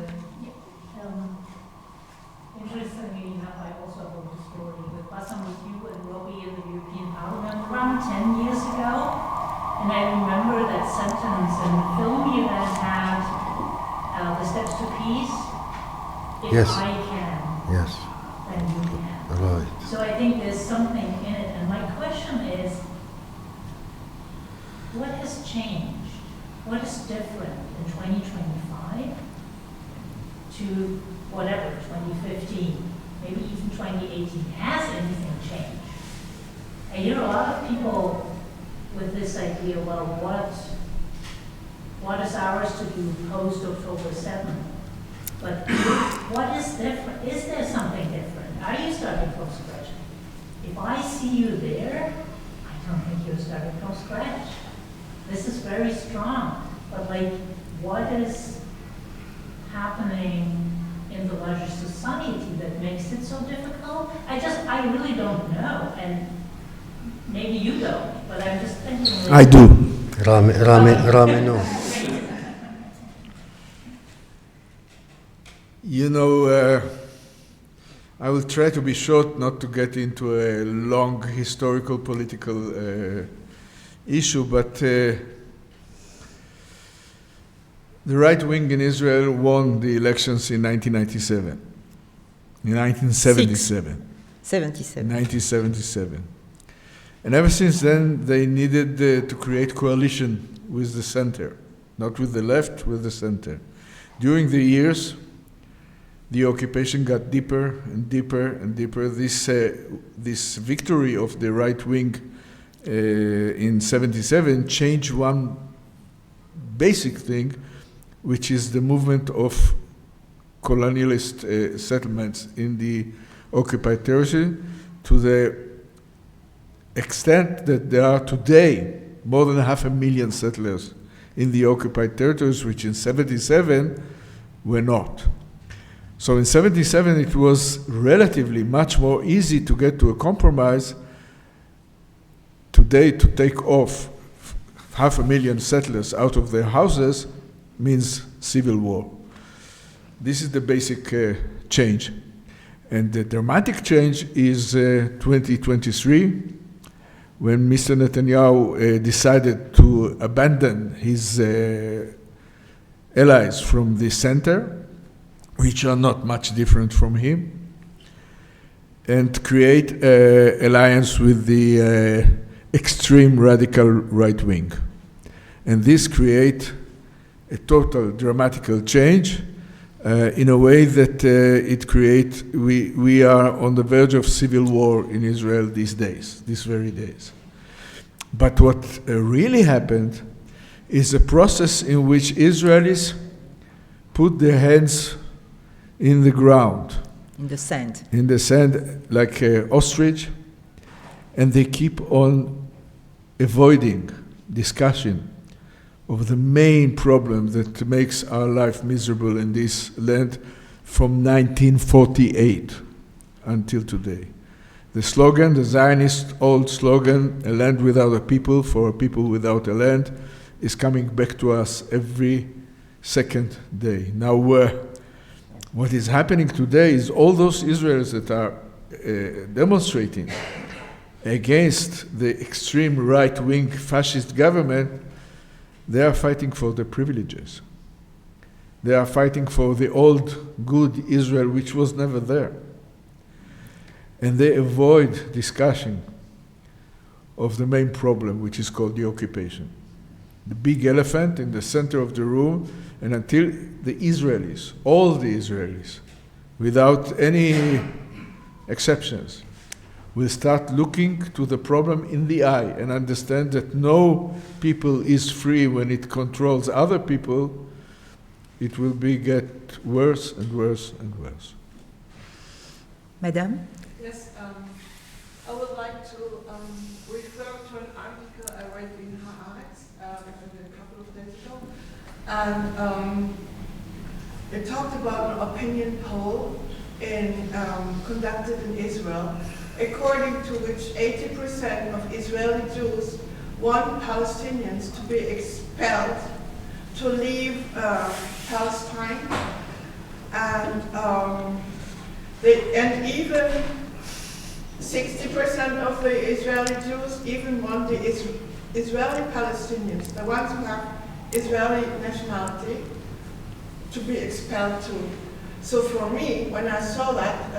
Interestingly enough, I also have a story with Bassam, with you and Robbie in the European Parliament around 10 years ago. And I remember that sentence in the film you guys had, The Steps to Peace. If Yes. I can, Yes, then you can. right. So I think there's something in it. And my question is, what has changed? What is different in 2025 to whatever, 2015, maybe even 2018? Has anything changed? I hear a lot of people with this idea, well, what is ours to do post-October 7th? But what is different? Is there something different? Are you starting from scratch? If I see you there, I don't think you're starting from scratch. This is very strong, but like, what is happening in the larger society that makes it so difficult? I really don't know, and maybe you don't, but I'm just thinking. I do. Rami, no. You know, I will try to be short, not to get into a long historical political issue, but the right wing in Israel won the elections in 1997, in 1977. 1977. And ever since then, they needed to create coalition with the center, not with the left, with the center. During the years, the occupation got deeper and deeper and deeper. This victory of the right wing in 77 changed one basic thing, which is the movement of colonialist settlements in the occupied territory, to the extent that there are today more than 500,000 settlers in the occupied territories, which in 77 were not. So in 77 it was relatively much more easy to get to a compromise. Today, to take off 500,000 settlers out of their houses means civil war. This is the basic change. And the dramatic change is 2023, when Mr. Netanyahu decided to abandon his allies from the center, which are not much different from him, and create an alliance with the extreme radical right wing. And this create a total dramatical change in a way that we are on the verge of civil war in Israel these very days. But what really happened is a process in which Israelis put their hands in the ground. In the sand. In the sand, like ostrich, and they keep on avoiding discussion of the main problem that makes our life miserable in this land from 1948 until today. The slogan, the Zionist old slogan, a land without a people for a people without a land, is coming back to us every second day. Now, what is happening today is all those Israelis that are demonstrating against the extreme right-wing fascist government, they are fighting for the privileges. They are fighting for the old, good Israel, which was never there. And they avoid discussion of the main problem, which is called the occupation. The big elephant in the center of the room, and until the Israelis, all the Israelis, without any exceptions, will start looking to the problem in the eye and understand that no people is free when it controls other people, it will get worse and worse and worse. Madame? Yes, I would like to refer to an article I read in Haaretz a couple of days ago, and it talked about an opinion poll conducted in Israel, according to which 80% of Israeli Jews want Palestinians to be expelled, to leave Palestine, and even 60% of the Israeli Jews even want the Israeli Palestinians, the ones who have Israeli nationality, to be expelled too. So for me, when I saw that,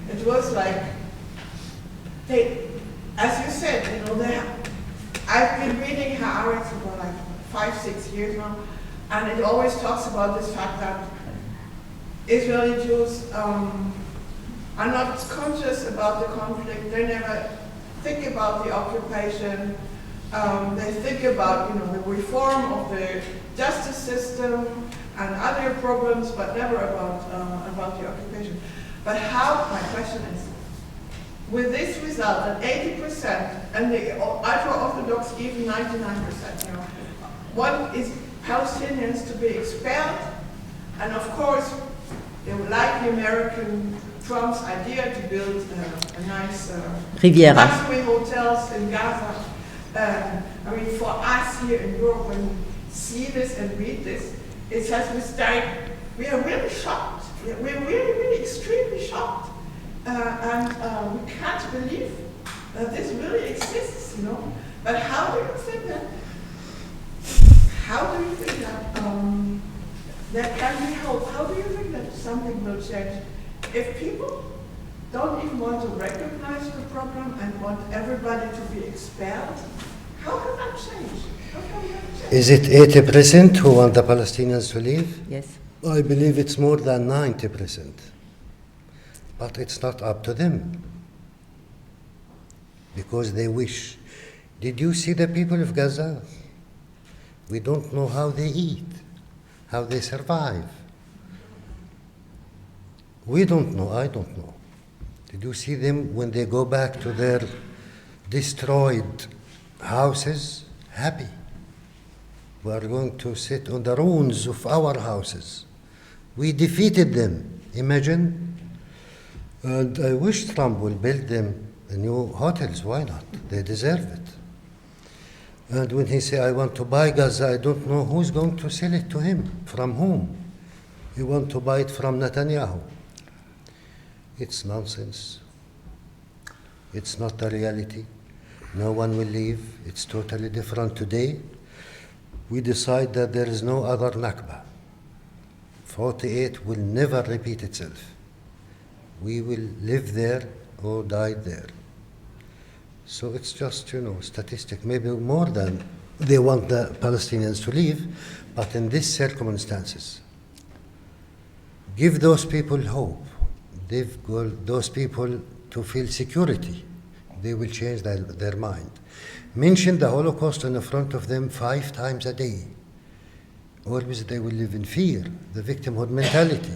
it was like, as you said, I've been reading Haaretz for like 5-6 years now, and it always talks about this fact that Israeli Jews are not conscious about the conflict. They never think about the occupation. They think about, the reform of the justice system and other problems, but never about the occupation. But how? My question is, with this result, that 80% and the ultra-Orthodox even 99%, one is Palestinians to be expelled, and of course, they would like the American Trump's idea to build a nice Riviera luxury hotels in Gaza. For us here in Europe, when we see this and read this, it says we are really shocked. We're really, really extremely shocked. And we can't believe that this really exists, But how do you think that? How do you think that that can be helped? How do you think that something will change if people don't even want to recognize the problem and want everybody to be expelled? How can that change? How can that change? Is it 80% who want the Palestinians to leave? Yes. I believe it's more than 90%. But it's not up to them. Because they wish. Did you see the people of Gaza? We don't know how they eat, how they survive. We don't know, I don't know. Did you see them when they go back to their destroyed houses? Happy. We are going to sit on the ruins of our houses. We defeated them, imagine. And I wish Trump will build them new hotels, why not? They deserve it. And when he say, I want to buy Gaza, I don't know who's going to sell it to him, from whom. You want to buy it from Netanyahu. It's nonsense. It's not the reality. No one will leave. It's totally different today. We decide that there is no other Nakba. 48 will never repeat itself. We will live there or die there. So it's just, statistic, maybe more than they want the Palestinians to leave, but in these circumstances, give those people hope. Give those people to feel security. They will change their mind. Mention the Holocaust in front of them 5 times a day. Always they will live in fear, the victimhood mentality.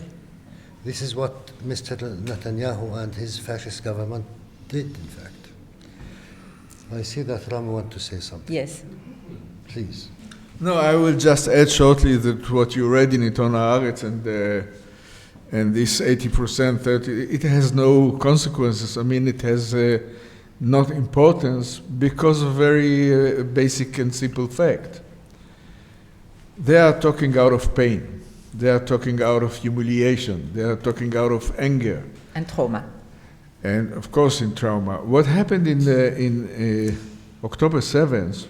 This is what Mr. Netanyahu and his fascist government did, in fact. I see that Ram wants to say something. Yes. Please. No, I will just add shortly that what you read in Iton Haaretz and this 80%, 30%, it has no consequences. I mean, it has not importance because of a very basic and simple fact. They are talking out of pain. They are talking out of humiliation. They are talking out of anger. And trauma. And they are talking out of desperation. They are talking out of desperation. They are talking out of desperation. They are talking out of anger. And they are talking out of pain. They are talking out of pain. They are talking out of humiliation. They are talking out of anger. And they are talking out of desperation. They are talking out of anger. and of course in trauma. What happened in October 7th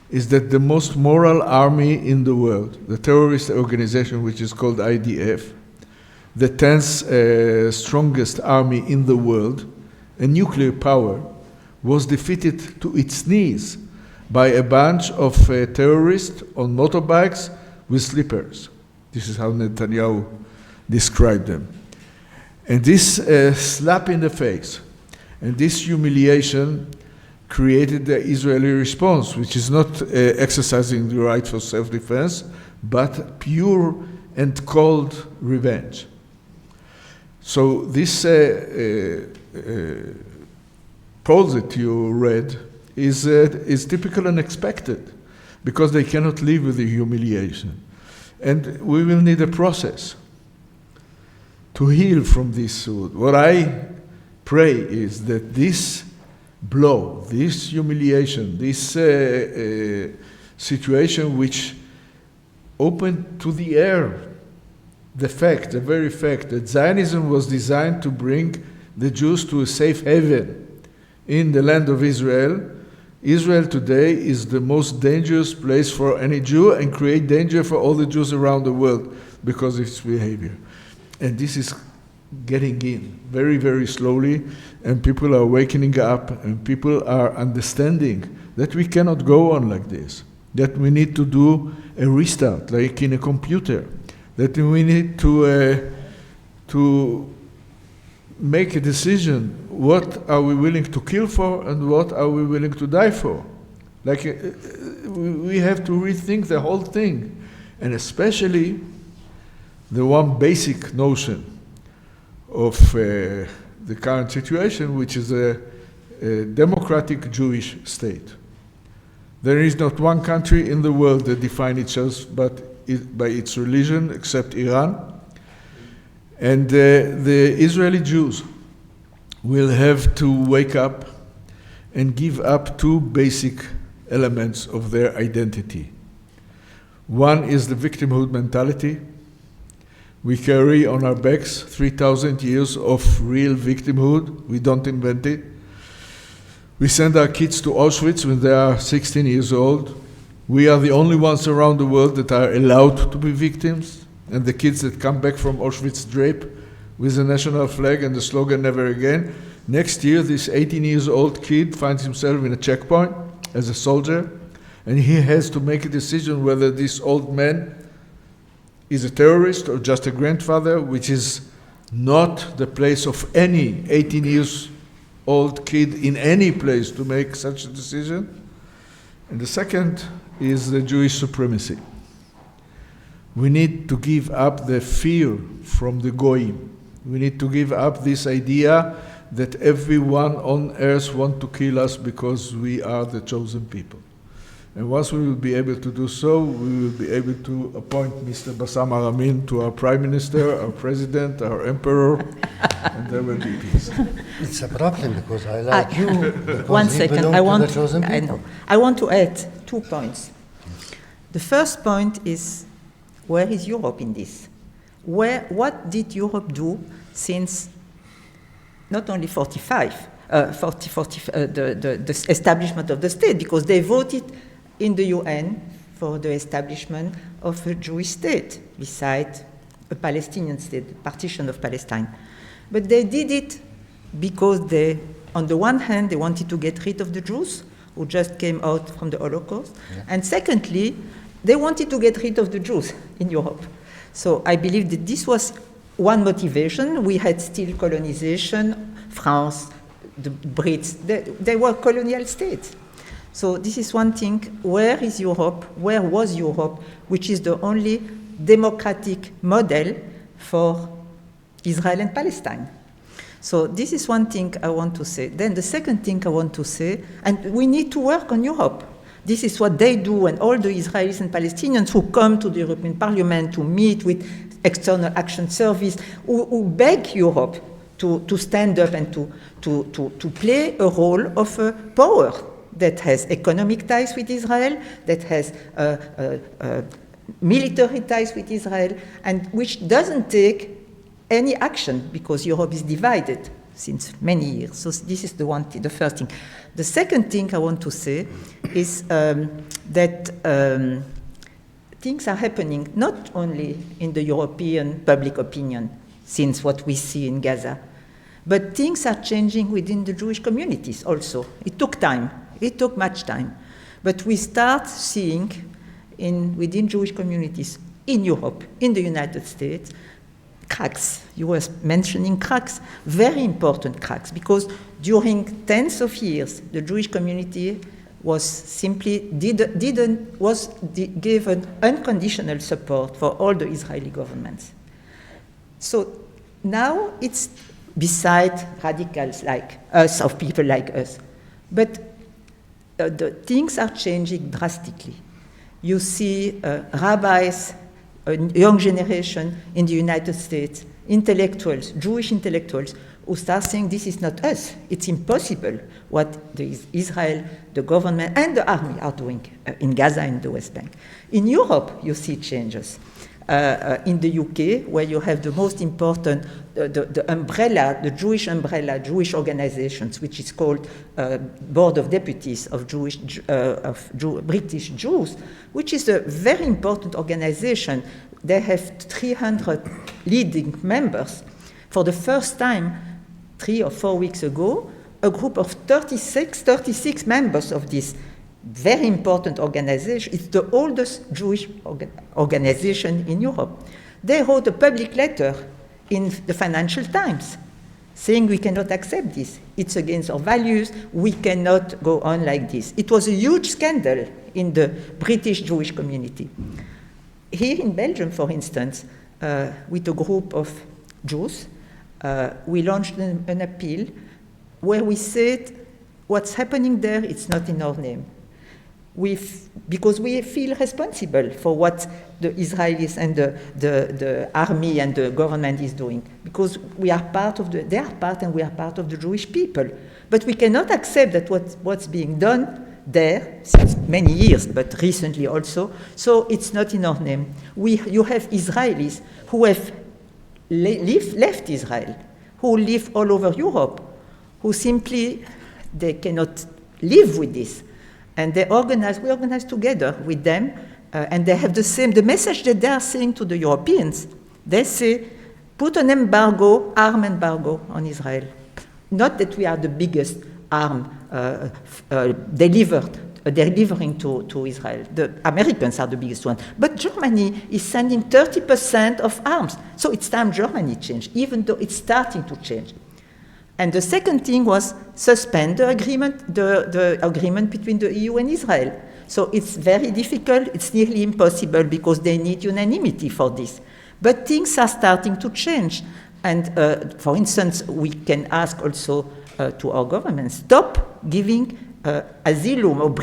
is that the most moral army in the world, the terrorist organization which is called IDF, the 10th strongest army in the world, a nuclear power, was defeated to its knees by a bunch of terrorists on motorbikes with slippers. This is how Netanyahu described them. And this slap in the face and this humiliation created the Israeli response, which is not exercising the right for self-defense, but pure and cold revenge. So this prose that you read is typical and expected, because they cannot live with the humiliation. And we will need a process to heal from this wound. What I pray is that this blow, this humiliation, this situation which opened to the air the very fact that Zionism was designed to bring the Jews to a safe haven in the land of Israel. Israel today is the most dangerous place for any Jew and create danger for all the Jews around the world because of its behavior. And this is getting in very, very slowly, and people are waking up, and people are understanding that we cannot go on like this, that we need to do a restart, like in a computer, that we need to make a decision. What are we willing to kill for, and what are we willing to die for? Like, we have to rethink the whole thing, and especially the one basic notion of the current situation, which is a democratic Jewish state. There is not one country in the world that defines itself by its religion except Iran. And the Israeli Jews will have to wake up and give up two basic elements of their identity. One is the victimhood mentality. We carry on our backs 3,000 years of real victimhood. We don't invent it. We send our kids to Auschwitz when they are 16 years old. We are the only ones around the world that are allowed to be victims. And the kids that come back from Auschwitz drape with the national flag and the slogan "Never Again." Next year, this 18 years old kid finds himself in a checkpoint as a soldier, and he has to make a decision whether this old man is a terrorist or just a grandfather, which is not the place of any 18 years old kid in any place to make such a decision. And the second is the Jewish supremacy. We need to give up the fear from the goyim. We need to give up this idea that everyone on earth wants to kill us because we are the chosen people. And once we will be able to do so, we will be able to appoint Mr. Bassam Aramin to our Prime Minister, our President, our Emperor, and there will be peace. It's a problem because I like you. One second, I want to add 2 points. The first point is, where is Europe in this? What did Europe do since not only the establishment of the state, because they voted in the UN for the establishment of a Jewish state, beside a Palestinian state, the partition of Palestine. But they did it because on the one hand, they wanted to get rid of the Jews who just came out from the Holocaust, and secondly, they wanted to get rid of the Jews in Europe. So I believe that this was one motivation. We had still colonization, France, the Brits, they were colonial states. So this is one thing. Where is Europe? Where was Europe, which is the only democratic model for Israel and Palestine? So this is one thing I want to say. Then the second thing I want to say, and we need to work on Europe. This is what they do, and all the Israelis and Palestinians who come to the European Parliament to meet with External Action Service, who beg Europe to stand up and to play a role of a power that has economic ties with Israel, that has military ties with Israel, and which doesn't take any action because Europe is divided. since many years. So this is the first thing. The second thing I want to say is that things are happening not only in the European public opinion, since what we see in Gaza, but things are changing within the Jewish communities also. It took time. It took much time. But we start seeing within Jewish communities in Europe, in the United States, cracks. You were mentioning cracks, very important cracks, because during tens of years, the Jewish community was simply given unconditional support for all the Israeli governments. So now it's beside radicals like us, of people like us. But the things are changing drastically. You see rabbis, a young generation in the United States, intellectuals, Jewish intellectuals, who start saying this is not us. It's impossible what Israel, the government, and the army are doing in Gaza and the West Bank. In Europe, you see changes. In the UK, where you have the most important, the umbrella, the Jewish umbrella, Jewish organizations, which is called Board of Deputies of British Jews, which is a very important organization. They have 300 leading members. For the first time, 3 or 4 weeks ago, a group of 36 members of this very important organization. It's the oldest Jewish organization in Europe. They wrote a public letter in the Financial Times saying we cannot accept this. It's against our values. We cannot go on like this. It was a huge scandal in the British Jewish community. Here in Belgium, for instance, with a group of Jews, we launched an appeal where we said what's happening there, it's not in our name. Because we feel responsible for what the Israelis and the army and the government is doing, because we are part of they are part and we are part of the Jewish people. But we cannot accept that what's being done there since many years, but recently also, so it's not in our name. You have Israelis who have left Israel, who live all over Europe, who simply, they cannot live with this. And we organize together with them, and they have the message that they are saying to the Europeans. They say, put an embargo, arm embargo on Israel. Not that we are the biggest arm delivering to Israel. The Americans are the biggest one. But Germany is sending 30% of arms. So it's time Germany changed, even though it's starting to change. And the second thing was suspend the agreement between the EU and Israel. So it's very difficult, it's nearly impossible because they need unanimity for this. But things are starting to change. And for instance, we can ask also to our government, stop giving asylum or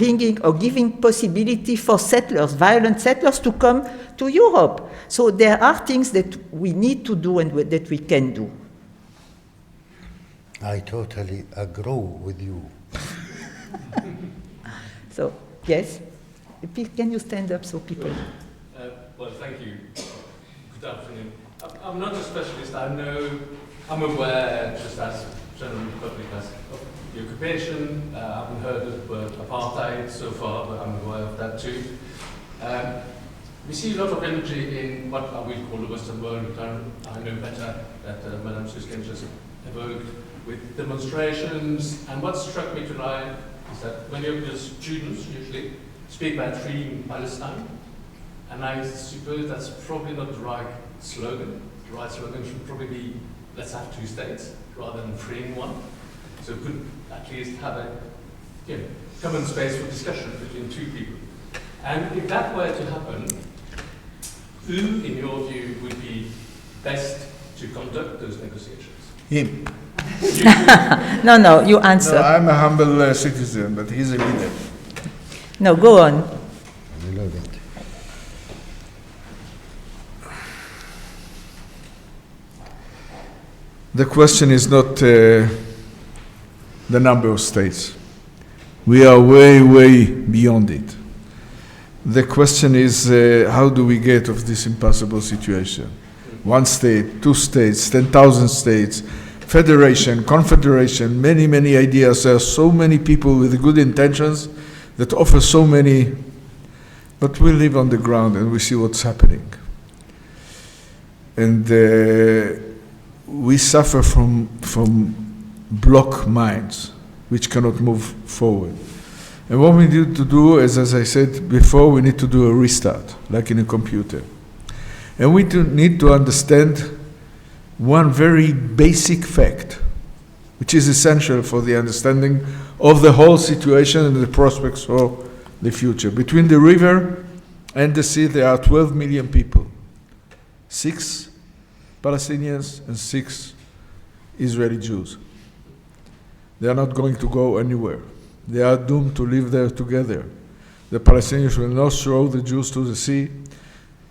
giving possibility for settlers, violent settlers, to come to Europe. So there are things that we need to do and that we can do. I totally agree with you. So, yes? Can you stand up so people... Well, thank you. Good afternoon. I'm not a specialist. I'm aware, just as general public, as of the occupation. I haven't heard of the word apartheid so far, but I'm aware of that too. We see a lot of energy in what I will call the Western world. I know better that Madame Susskind just evoked, with demonstrations. And what struck me tonight is that many of the students usually speak about freeing Palestine. And I suppose that's probably not the right slogan. The right slogan should probably be, let's have 2 states rather than freeing one. So we could at least have a common space for discussion between 2 people. And if that were to happen, who, in your view, would be best to conduct those negotiations? Him. No, you answer. No, I'm a humble citizen, but he's a leader. No, go on. I love it. The question is not the number of states. We are way, way beyond it. The question is how do we get of this impossible situation? 1 state, 2 states, 10,000 states, federation, confederation, many, many ideas. There are so many people with good intentions that offer so many, but we live on the ground and we see what's happening. And we suffer from block minds, which cannot move forward. And what we need to do is, as I said before, we need to do a restart, like in a computer. And we need to understand one very basic fact, which is essential for the understanding of the whole situation and the prospects for the future. Between the river and the sea, there are 12 million people. 6 Palestinians and 6 Israeli Jews. They are not going to go anywhere. They are doomed to live there together. The Palestinians will not throw the Jews to the sea.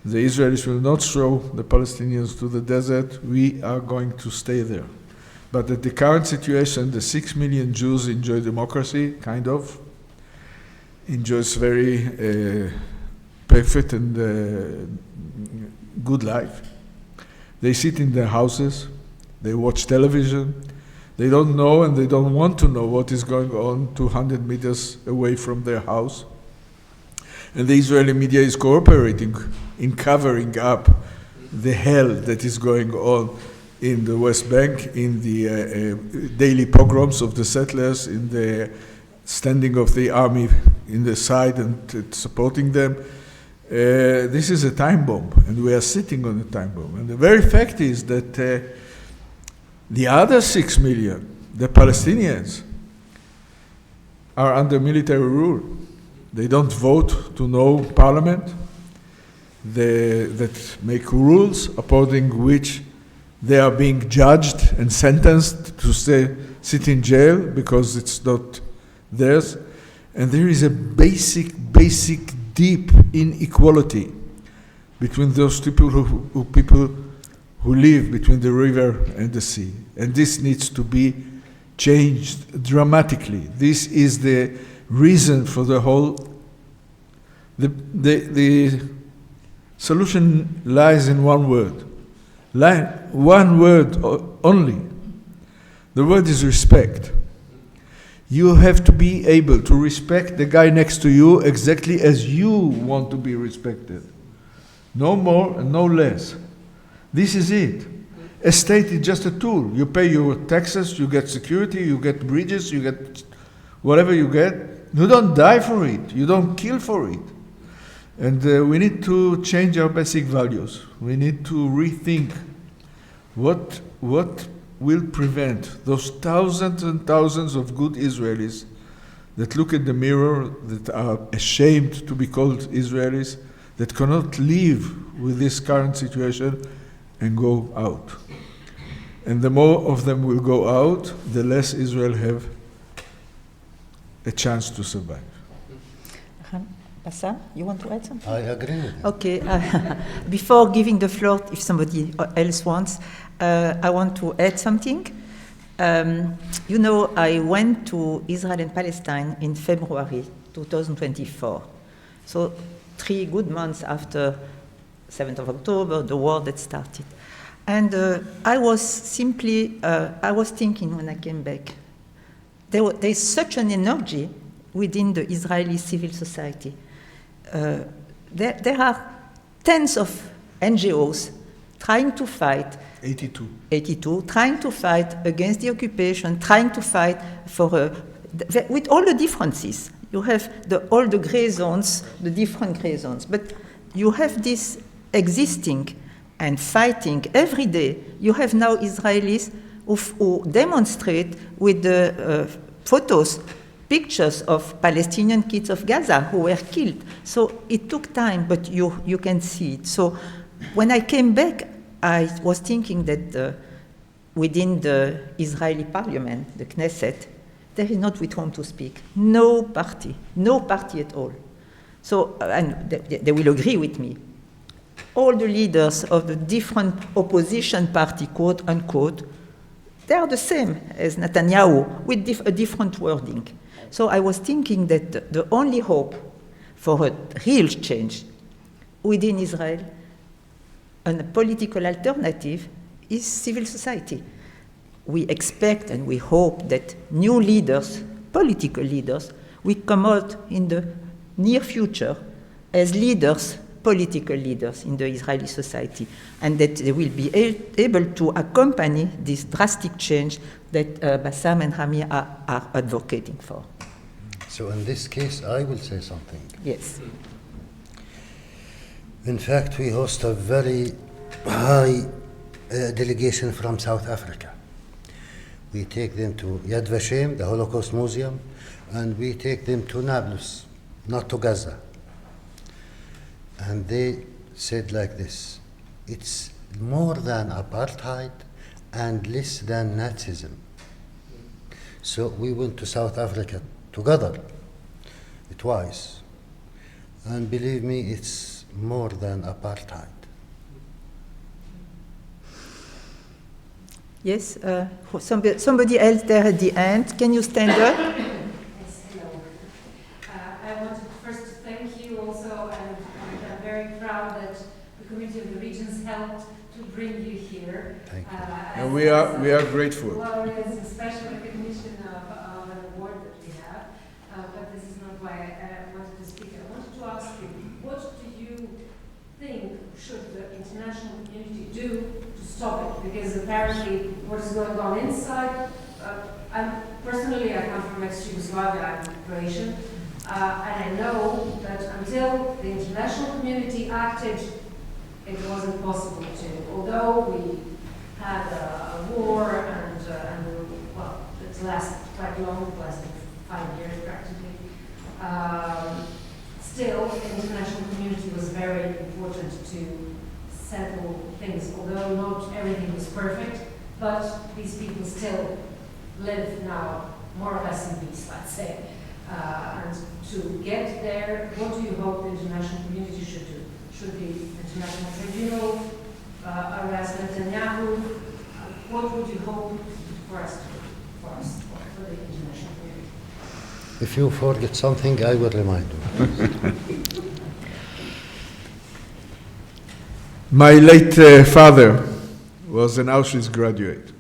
The Israelis will not throw the Palestinians to the desert. We are going to stay there. But at the current situation, the 6 million Jews enjoy democracy, kind of, enjoys very perfect and good life. They sit in their houses, they watch television, they don't know and they don't want to know what is going on 200 meters away from their house. And the Israeli media is cooperating in covering up the hell that is going on in the West Bank, in the daily pogroms of the settlers, in the standing of the army in the side and supporting them. This is a time bomb, and we are sitting on a time bomb. And the very fact is that the other 6 million, the Palestinians, are under military rule. They don't vote to no parliament. That make rules according which they are being judged and sentenced to sit in jail because it's not theirs. And there is a basic, deep inequality between those people who live between the river and the sea. And this needs to be changed dramatically. This is the reason for the whole. The solution lies in one word. One word only. The word is respect. You have to be able to respect the guy next to you exactly as you want to be respected. No more and no less. This is it. A state is just a tool. You pay your taxes, you get security, you get bridges, you get whatever you get. You don't die for it. You don't kill for it. And we need to change our basic values. We need to rethink what will prevent those thousands and thousands of good Israelis that look in the mirror, that are ashamed to be called Israelis, that cannot live with this current situation and go out. And the more of them will go out, the less Israel have a chance to survive. Bassam, you want to add something? I agree with you. Okay. Before giving the floor, if somebody else wants, I want to add something. You know, I went to Israel and Palestine in February 2024. So 3 good months after 7th of October, the war that started. And I was thinking when I came back, there's such an energy within the Israeli civil society. There are tens of NGOs trying to fight. 82, trying to fight against the occupation, trying to fight for, with all the differences. You have all the gray zones, the different gray zones, but you have this existing and fighting every day. You have now Israelis who demonstrate with the photos, pictures of Palestinian kids of Gaza who were killed. So it took time, but you can see it. So when I came back, I was thinking that within the Israeli parliament, the Knesset, there is not with whom to speak. No party at all. So, and they will agree with me. All the leaders of the different opposition party, quote unquote, they are the same as Netanyahu with a different wording. So I was thinking that the only hope for a real change within Israel and a political alternative is civil society. we expect and we hope that new leaders, political leaders, will come out in the near future as leaders, political leaders in the Israeli society, and that they will be able to accompany this drastic change that Bassam and Rami are advocating for. So in this case, I will say something. Yes. In fact, we host a very high delegation from South Africa. We take them to Yad Vashem, the Holocaust Museum, and we take them to Nablus, not to Gaza. And they said like this: it's more than apartheid and less than Nazism. So we went to South Africa together twice. And believe me, it's more than apartheid. Yes, somebody else there at the end. Can you stand up? Yes, hello. I wanted first to thank you also, and I'm very proud that the Committee of the Regions helped to bring you here. Thank you. And we are grateful. Well, it's a special recognition of an award that we have, but this is not why I wanted to speak. I wanted to ask you, what do you think should the international community do to stop it? Because apparently what is going on inside, I come from ex-Yugoslavia, I'm Croatian, and I know that until the international community acted, it wasn't possible to. Although we had a war and well, it lasted quite long, it lasted 5 years practically. Still, the international community was very important to settle things, although not everything was perfect, but these people still live now more or less in peace, let's say. And to get there, what do you hope the international community should do? Should the International Tribunal arrest Netanyahu? What would you hope for us to do, for the international community? If you forget something, I will remind you. My late father was an Auschwitz graduate.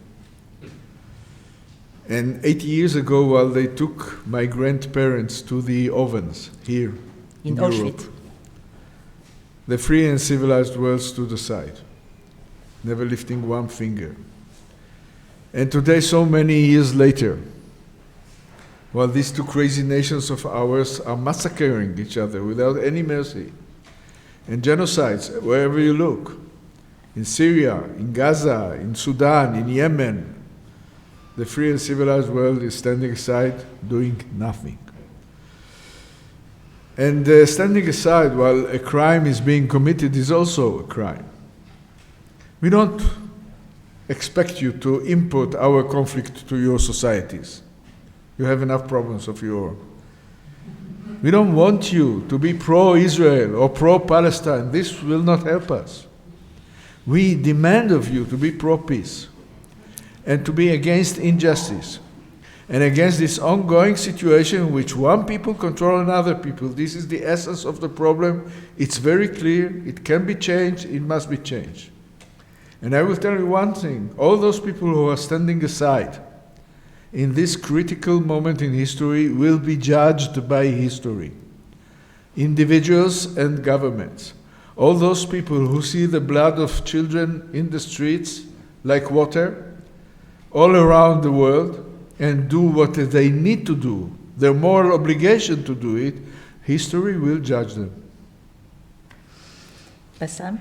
And 80 years ago, while they took my grandparents to the ovens here in Europe, Auschwitz, the free and civilized world stood aside, never lifting one finger. And today, so many years later, while these two crazy nations of ours are massacring each other without any mercy, and genocides wherever you look, in Syria, in Gaza, in Sudan, in Yemen, the free and civilized world is standing aside, doing nothing. And standing aside while a crime is being committed is also a crime. We don't expect you to import our conflict to your societies. You have enough problems of your own. We don't want you to be pro-Israel or pro-Palestine. This will not help us. We demand of you to be pro-peace and to be against injustice and against this ongoing situation in which one people control another people. This is the essence of the problem. It's very clear. It can be changed. It must be changed. And I will tell you one thing. All those people who are standing aside in this critical moment in history will be judged by history. Individuals and governments. All those people who see the blood of children in the streets like water all around the world and do what they need to do, their moral obligation to do it, history will judge them. Bassam?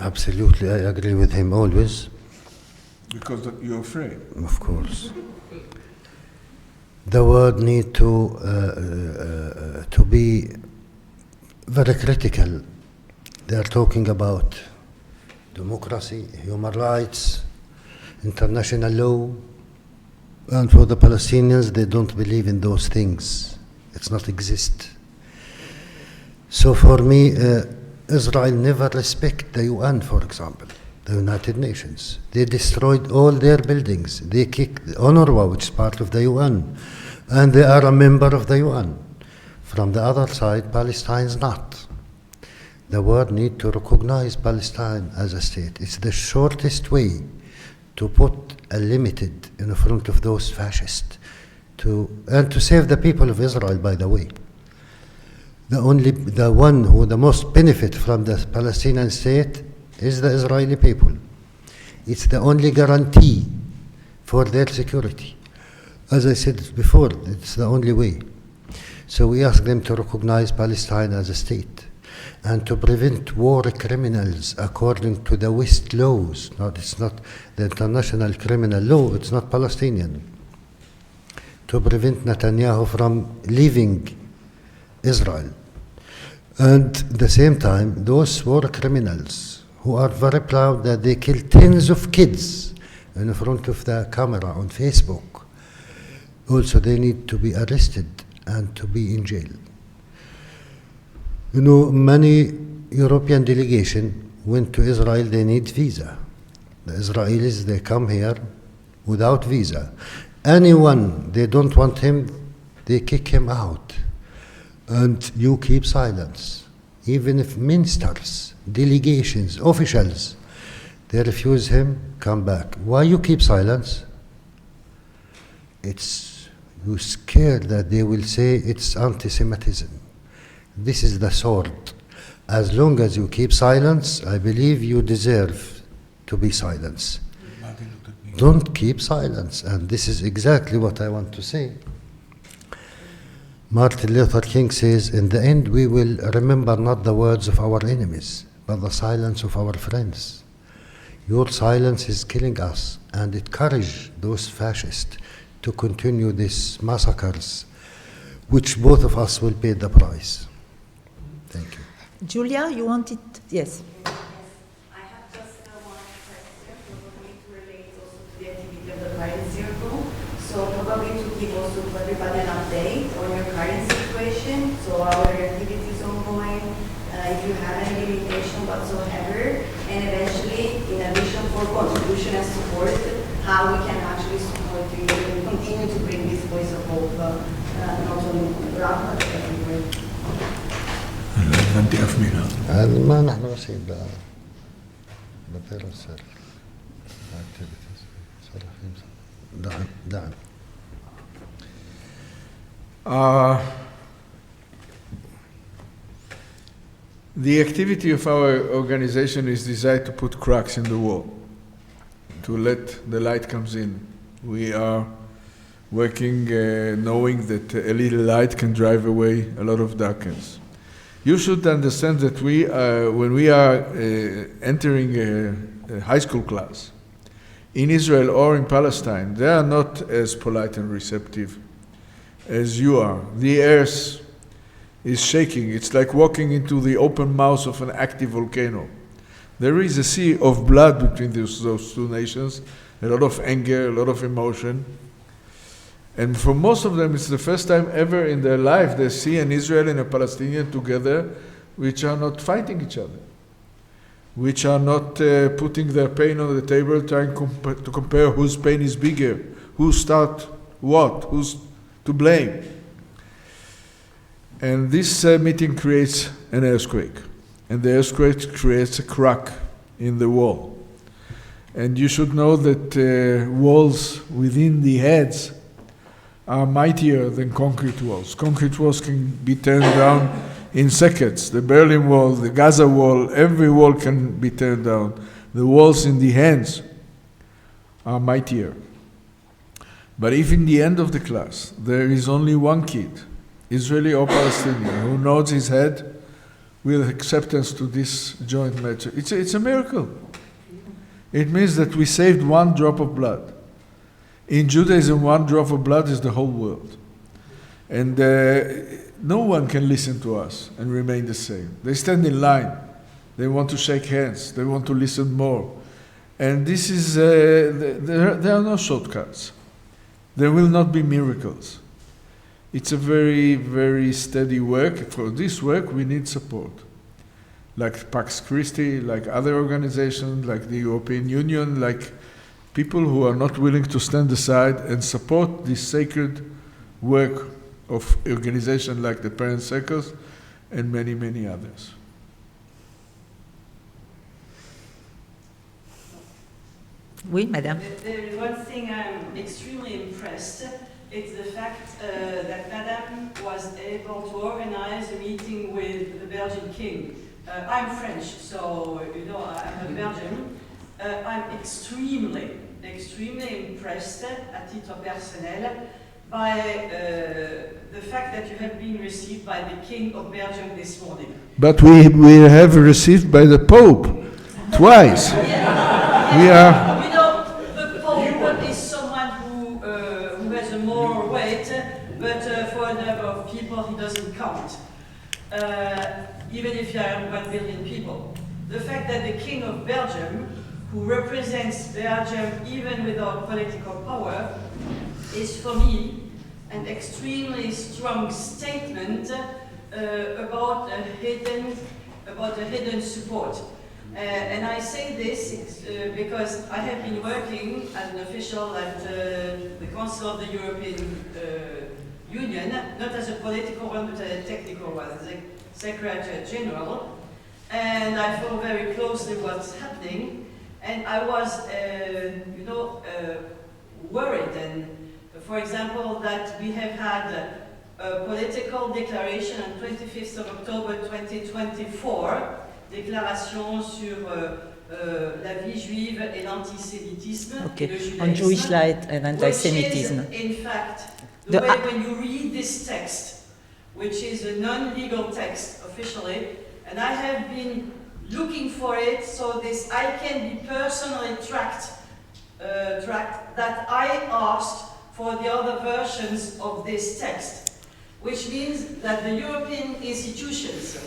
Absolutely, I agree with him always. Because you're afraid. Of course. The world need to be very critical. They are talking about democracy, human rights, international law, and for the Palestinians, they don't believe in those things. It's not exist. So for me, Israel never respect the UN, for example, the United Nations. They destroyed all their buildings. They kicked UNRWA, which is part of the UN, and they are a member of the UN. From the other side, Palestine is not. The world needs to recognize Palestine as a state. It's the shortest way to put a limited in front of those fascists, and to save the people of Israel, by the way. The one who the most benefit from the Palestinian state is the Israeli people. It's the only guarantee for their security. As I said before, it's the only way. So we ask them to recognize Palestine as a state and to prevent war criminals according to the West laws. It's not the international criminal law, it's not Palestinian. To prevent Netanyahu from leaving Israel. And at the same time, those war criminals who are very proud that they killed tens of kids in front of the camera on Facebook, also they need to be arrested and to be in jail. You know, many European delegations went to Israel, they need visa. The Israelis, they come here without visa. Anyone, they don't want him, they kick him out. And you keep silence. Even if ministers, delegations, officials, they refuse him, come back. Why you keep silence? You're scared that they will say it's anti-Semitism. This is the sword. As long as you keep silence, I believe you deserve to be silenced. Don't keep silence. And this is exactly what I want to say. Martin Luther King says, in the end we will remember not the words of our enemies, but the silence of our friends. Your silence is killing us, and it encourages those fascists to continue these massacres, which both of us will pay the price. Thank you. Julia, you wanted? Yes. I have just one question, probably to relate also to the activity of the current circle. So probably to give also to everybody an update on your current situation. So our activity is ongoing, if you have any limitation whatsoever, and eventually, in addition for contribution and support, how we can actually support you and continue to bring this voice of hope, not only on the ground, but everywhere. ما نحن وسيل لبيرنس activities. دعم. The activity of our organization is designed to put cracks in the wall, to let the light comes in. We are working knowing that a little light can drive away a lot of darkness. You should understand that when we are entering a high school class in Israel or in Palestine, they are not as polite and receptive as you are. The earth is shaking. It's like walking into the open mouth of an active volcano. There is a sea of blood between those two nations, a lot of anger, a lot of emotion. And for most of them, it's the first time ever in their life they see an Israeli and a Palestinian together, which are not fighting each other, which are not putting their pain on the table, trying to compare whose pain is bigger, who start what, who's to blame. And this meeting creates an earthquake, and the earthquake creates a crack in the wall. And you should know that walls within the heads are mightier than concrete walls. Concrete walls can be turned down in seconds. The Berlin Wall, the Gaza Wall, every wall can be turned down. The walls in the hands are mightier. But if in the end of the class there is only one kid, Israeli or Palestinian, who nods his head with acceptance to this joint matter, it's a miracle. It means that we saved one drop of blood. In Judaism, one drop of blood is the whole world. And no one can listen to us and remain the same. They stand in line. They want to shake hands. They want to listen more. And this is, there are no shortcuts. There will not be miracles. It's a very, very steady work. For this work, we need support. Like Pax Christi, like other organizations, like the European Union, like people who are not willing to stand aside and support this sacred work of organizations like the Parent Circles and many, many others. Oui, madame. There is one thing I'm extremely impressed. It's the fact that Madame was able to organize a meeting with the Belgian king. I'm French, so you know I'm a Belgian. I'm extremely impressed, à titre personnel, by the fact that you have been received by the King of Belgium this morning. But we have received by the Pope twice. Yeah. We are. You know, the Pope is someone who has a moral weight, but for a number of people he doesn't count. Even if you are 1 billion people. The fact that the King of Belgium, who represents Belgium even without political power, is for me an extremely strong statement about a hidden support. And I say this because I have been working as an official at the Council of the European Union, not as a political one, but as a technical one, as a Secretary General. And I follow very closely what's happening. And I was, worried. And for example, that we have had a political declaration on 25th of October 2024, déclaration sur la vie juive et l'antisémitisme. Okay, on Jewish light and anti-Semitism. Which is, in fact, the way when you read this text, which is a non-legal text officially, and I have been looking for it so this I can be personally tracked that I asked for the other versions of this text, which means that the European institutions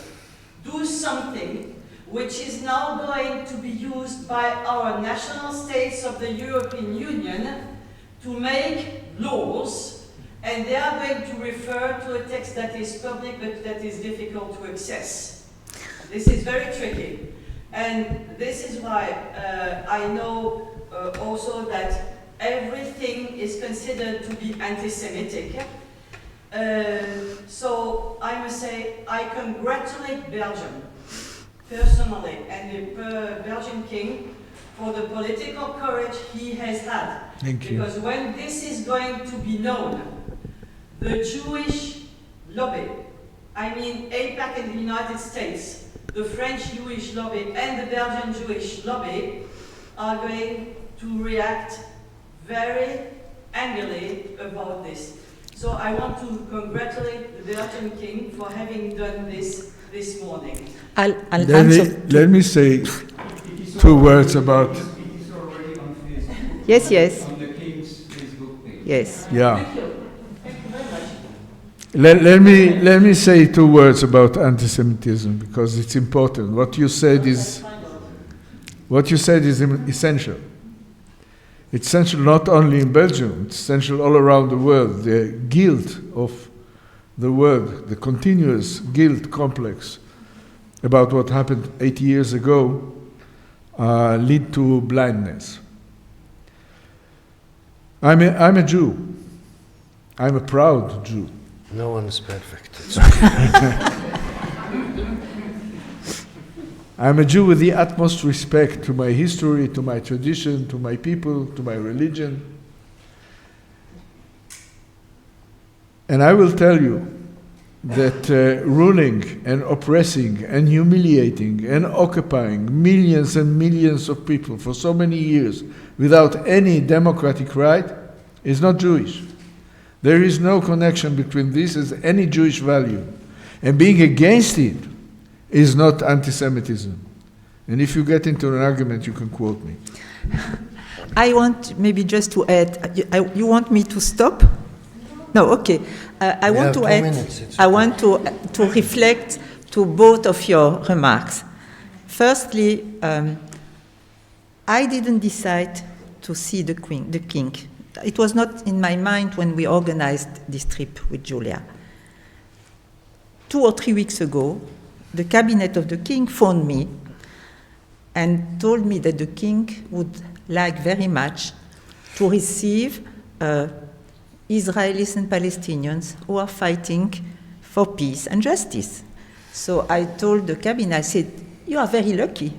do something which is now going to be used by our national states of the European Union to make laws, and they are going to refer to a text that is public but that is difficult to access. This is very tricky, and this is why I know also that everything is considered to be anti-Semitic. So I must say I congratulate Belgium personally and the Belgian king for the political courage he has had. Thank you. Because when this is going to be known, the Jewish lobby, I mean AIPAC in the United States, the French Jewish lobby and the Belgian Jewish lobby are going to react very angrily about this. So I want to congratulate the Belgian king for having done this morning. Let me say 2 words about. It is already on Facebook. Yes. On the king's Facebook page. Yes. Yeah. Thank you. Thank you very much. Let me say 2 words about anti-Semitism because it's important. What you said is essential. It's essential not only in Belgium, it's essential all around the world. The guilt of the world, the continuous guilt complex about what happened 80 years ago lead to blindness. I'm a Jew. I'm a proud Jew. No one is perfect. It's okay. I'm a Jew with the utmost respect to my history, to my tradition, to my people, to my religion. And I will tell you that ruling and oppressing and humiliating and occupying millions and millions of people for so many years without any democratic right is not Jewish. There is no connection between this as any Jewish value. And being against it is not anti-Semitism. And if you get into an argument, you can quote me. I want maybe just to add, you want me to stop? No, okay. I want to add, I want to reflect to both of your remarks. Firstly, I didn't decide to see the king. It was not in my mind when we organized this trip with Julia. 2 or 3 weeks ago, the cabinet of the king phoned me and told me that the king would like very much to receive Israelis and Palestinians who are fighting for peace and justice. So I told the cabinet, I said, you are very lucky,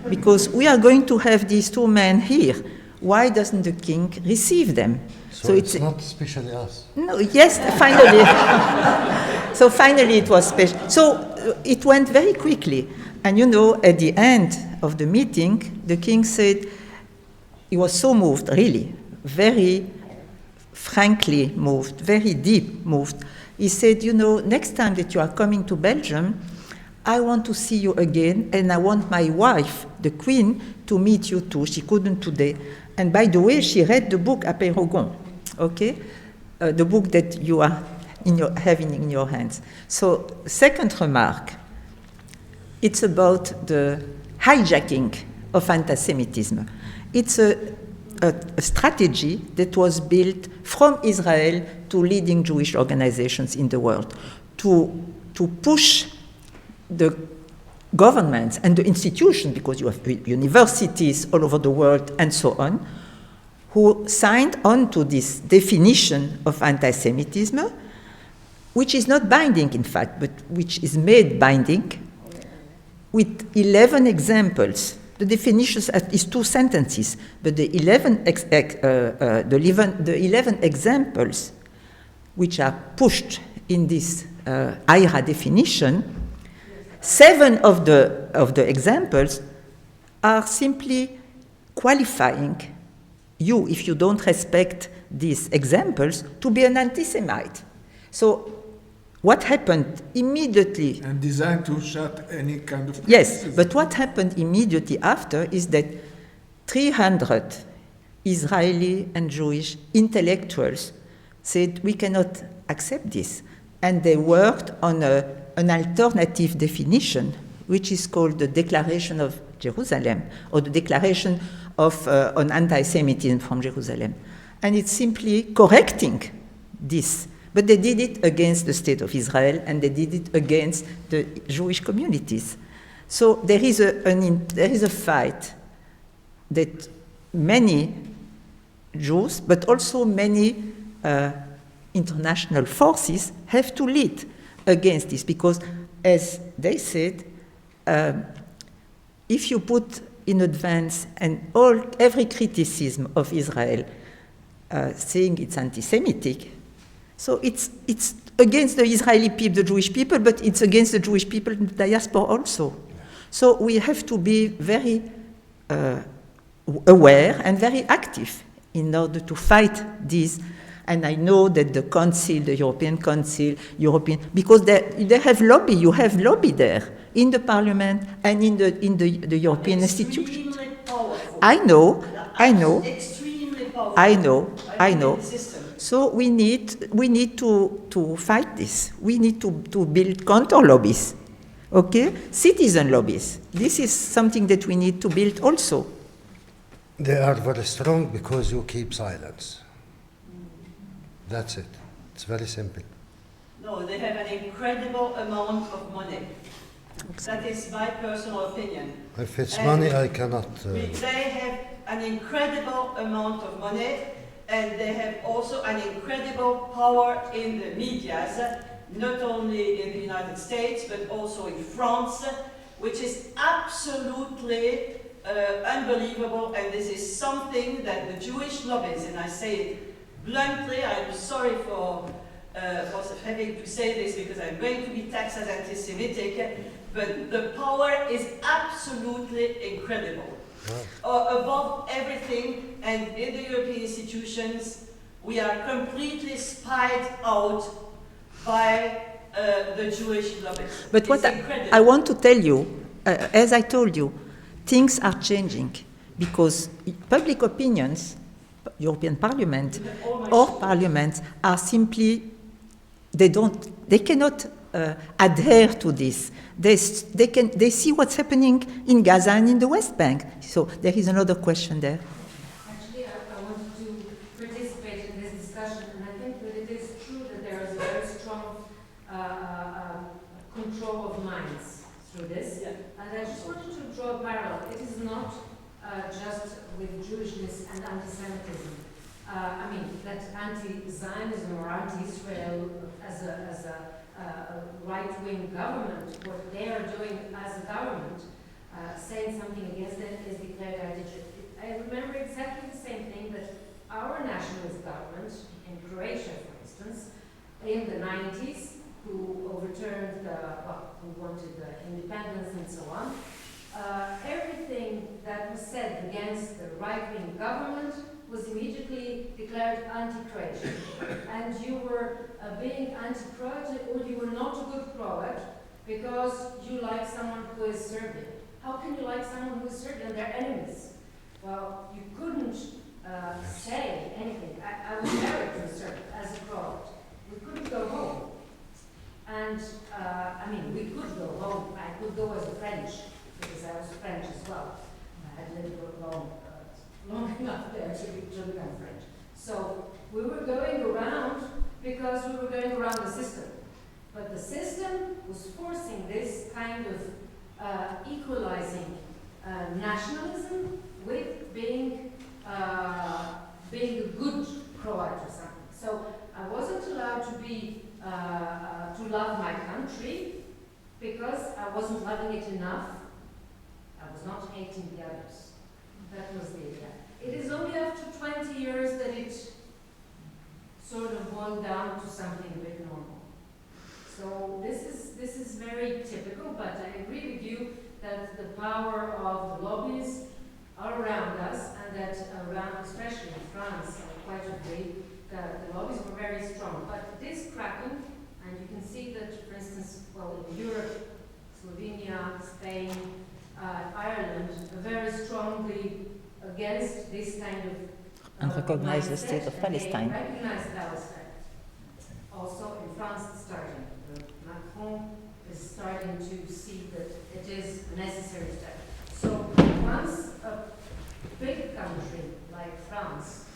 because we are going to have these 2 men here why doesn't the king receive them? So it's not especially us. No, yes, finally. So finally it was special. So it went very quickly. And you know, at the end of the meeting, the king said, he was so moved, really, very frankly moved, very deep moved. He said, you know, next time that you are coming to Belgium, I want to see you again, and I want my wife, the queen, to meet you too. She couldn't today. And by the way, she read the book Apeirogon, okay? The book that you are having in your hands. So, second remark, it's about the hijacking of anti-Semitism. It's a strategy that was built from Israel to leading Jewish organizations in the world to push the governments and the institutions, because you have universities all over the world and so on, who signed on to this definition of anti-Semitism, which is not binding, in fact, but which is made binding with 11 examples. The definition is 2 sentences, but the 11 examples which are pushed in this IRA definition, 7 of the examples are simply qualifying you, if you don't respect these examples, to be an anti-Semite. So what happened immediately... And designed to shut any kind of... Yes, criticism. but what happened immediately after is that 300 Israeli and Jewish intellectuals said, we cannot accept this. And they worked on an alternative definition, which is called the Declaration of Jerusalem, or the Declaration of on Anti-Semitism from Jerusalem. And it's simply correcting this. But they did it against the state of Israel, and they did it against the Jewish communities. So there is a fight that many Jews, but also many international forces have to lead against this, because, as they said, if you put in advance every criticism of Israel saying it's anti-Semitic, so it's against the Israeli people, the Jewish people, but it's against the Jewish people in the diaspora also. So we have to be very aware and very active in order to fight this. And I know that the Council, the European Council, because they have lobby, you have lobby there in the Parliament and in the European institutions. I know. Extremely powerful. I know. So we need to fight this. We need to build counter lobbies, okay? Citizen lobbies. This is something that we need to build also. They are very strong because you keep silence. That's it. It's very simple. No, they have an incredible amount of money. That is my personal opinion. If it's money, I cannot... They have an incredible amount of money, and they have also an incredible power in the media, not only in the United States, but also in France, which is absolutely unbelievable, and this is something that the Jewish lobbies, and I say it bluntly, I'm sorry for having to say this because I'm going to be taxed as anti-Semitic, but the power is absolutely incredible. Above everything, and in the European institutions, we are completely spied out by the Jewish lobbies. But what I want to tell you, as I told you, things are changing because public opinions, European Parliament or parliaments are simply, they cannot adhere to this. They see what's happening in Gaza and in the West Bank. So there is another question there. Actually, I wanted to participate in this discussion, and I think that it is true that there is a very strong control of minds through this. Yeah. And I just wanted to draw a parallel. It is not just with Jewishness and anti-Semitism. I mean, that anti-Zionism or anti-Israel as a right-wing government, what they are doing as a government, saying something against it is declared I remember exactly the same thing, that our nationalist government in Croatia, for instance, in the 90s, who overturned who wanted the independence and so on, everything that was said against the right-wing government was immediately declared anti-Croatian. And you were being anti-Croatian, or you were not a good Croat because you like someone who is Serbian. How can you like someone who is Serbian? They're enemies. Well, you couldn't say anything. I was married to a Serb as a Croat. We couldn't go home. And, I mean, we could go home. I could go as a French, because I was French as well. I had lived long enough there to become French. So we were going around because we were going around the system. But the system was forcing this kind of equalizing nationalism with being a good Croat or something. So I wasn't allowed to be to love my country because I wasn't loving it enough. I was not hating the others. That was the idea. It is only after 20 years that it sort of boiled down to something a bit normal. So this is very typical, but I agree with you that the power of the lobbies are around us, and that around, especially in France, I quite agree, that the lobbies were very strong. But it is cracking, and you can see that, for instance, well, in Europe, Slovenia, Spain, Ireland, are very strongly against this kind of and recognize the mindset, state of Palestine. And they recognize Palestine. Also in France, it's starting. Macron is starting to see that it is a necessary step. So once a big country like France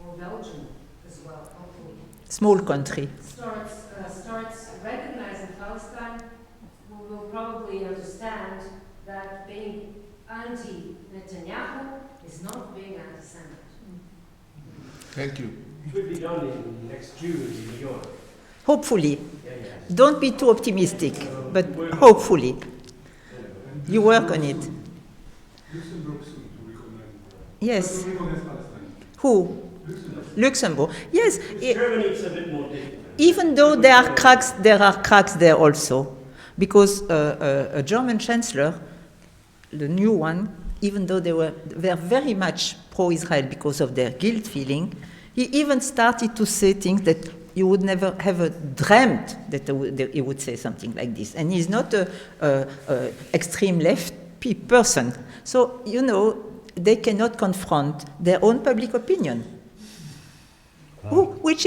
or Belgium as well, hopefully, Small country. starts recognizing Palestine, we will probably understand that being anti-Netanyahu is not being anti-Semite. Thank you. It will be done in next June in New York. Hopefully. Don't be too optimistic, but hopefully. You work on it. Luxembourg soon to recognize. Yes. To recognize Palestine. Who? Luxembourg. Yes. Germany is a bit more difficult. Even though there are cracks there also, because a German chancellor, the new one, even though they were very much pro-Israel because of their guilt feeling, he even started to say things that you would never have dreamt that he would say something like this. And he's not a extreme left person. So, you know, they cannot confront their own public opinion, which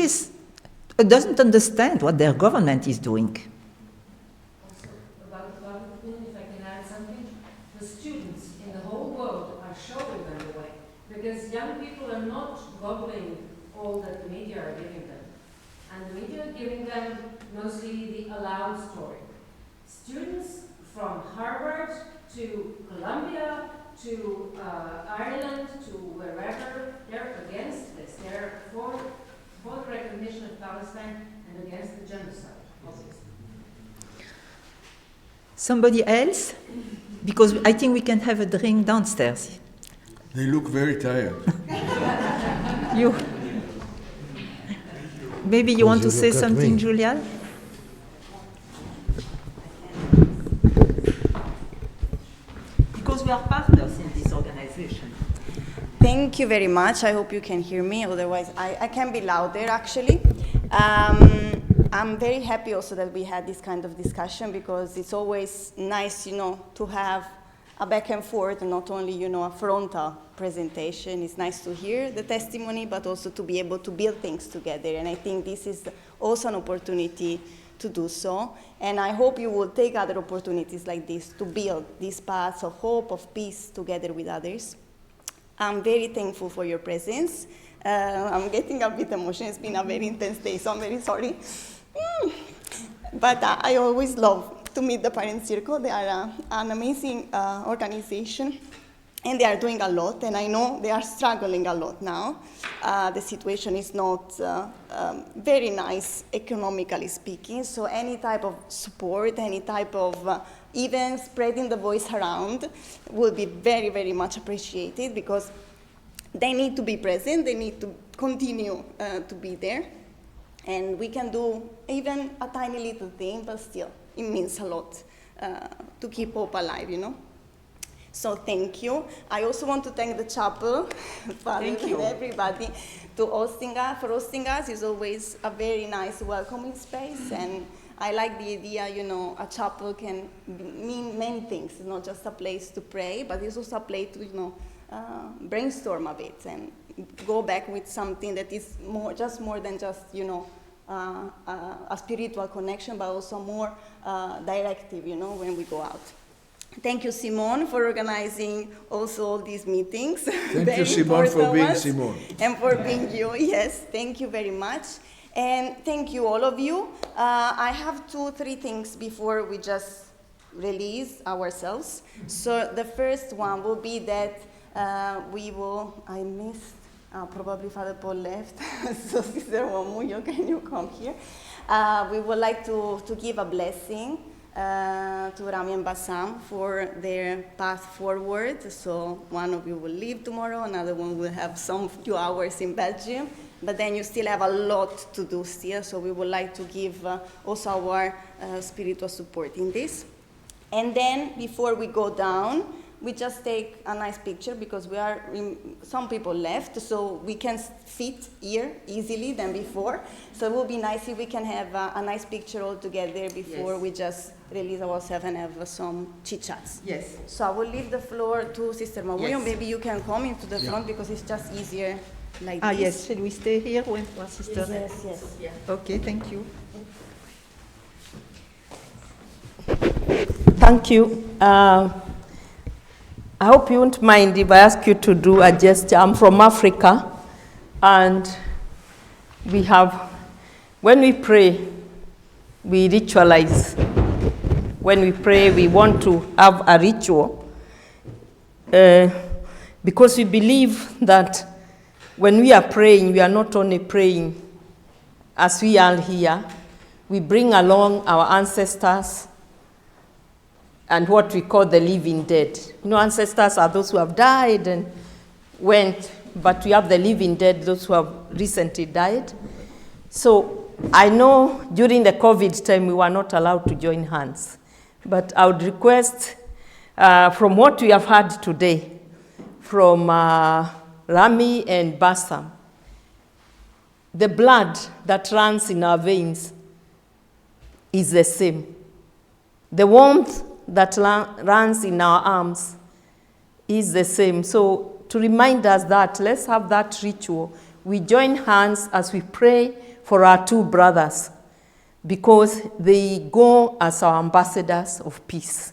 doesn't understand what their government is doing. Also, about opinion, if I can add something, the students in the whole world are showing them the way, because young people are not gobbling all that the media are giving them. And the media are giving them mostly the allowed story. Students from Harvard to Columbia to Ireland to wherever, they're against this. They're for the recognition of Palestine and against the genocide, obviously. Somebody else? Because I think we can have a drink downstairs. They look very tired. Maybe you want to say something, Julia? Because we are partners in this organization. Thank you very much. I hope you can hear me. Otherwise, I can be louder, actually. I'm very happy also that we had this kind of discussion, because it's always nice, to have a back and forth, and not only, a frontal presentation. It's nice to hear the testimony, but also to be able to build things together. And I think this is also an opportunity to do so. And I hope you will take other opportunities like this to build these paths of hope, of peace together with others. I'm very thankful for your presence. I'm getting a bit emotional. It's been a very intense day, so I'm very sorry. But I always love to meet the Parent Circle. They are an amazing organization, and they are doing a lot, and I know they are struggling a lot now. The situation is not very nice, economically speaking, so any type of support, any type of even spreading the voice around will be very, very much appreciated, because they need to be present, they need to continue to be there. And we can do even a tiny little thing, but still, it means a lot to keep hope alive, you know? So thank you. I also want to thank the chapel, Father, and everybody for hosting us. It's always a very nice welcoming space, and I like the idea, you know, a chapel can mean many things. It's not just a place to pray, but it's also a place to, you know, brainstorm a bit and go back with something that is more than just, you know, a spiritual connection, but also more directive, you know, when we go out. Thank you, Simone, for organizing also all these meetings. Thank you, Simone, for being Simone. And for being you, yes, thank you very much. And thank you, all of you. I have 2-3 things before we just release ourselves. So the first one will be that I missed, probably Father Paul left, so Sister Wamuyo, can you come here? We would like to give a blessing to Rami and Bassam for their path forward. So one of you will leave tomorrow, another one will have some few hours in Belgium, but then you still have a lot to do still, so we would like to give also our spiritual support in this. And then before we go down, we just take a nice picture because some people left, so we can fit here easily than before. So it would be nice if we can have a nice picture all together before we just release ourselves and have some chit-chats. Yes. So I will leave the floor to Sister Mamuyo. Yes. Maybe you can come into the front because it's just easier like this. Yes. Should we stay here with our sister? Yes. Yeah. Okay, thank you. Thank you. I hope you won't mind if I ask you to do a gesture. I'm from Africa, and when we pray, we ritualize. When we pray, we want to have a ritual because we believe that when we are praying, we are not only praying as we are here, we bring along our ancestors and what we call the living dead. You know, ancestors are those who have died and went, but we have the living dead, those who have recently died. So I know during the COVID time, we were not allowed to join hands. But I would request, from what we have heard today, from Rami and Bassam, the blood that runs in our veins is the same. The warmth that runs in our arms is the same. So to remind us that, let's have that ritual. We join hands as we pray for our 2 brothers because they go as our ambassadors of peace.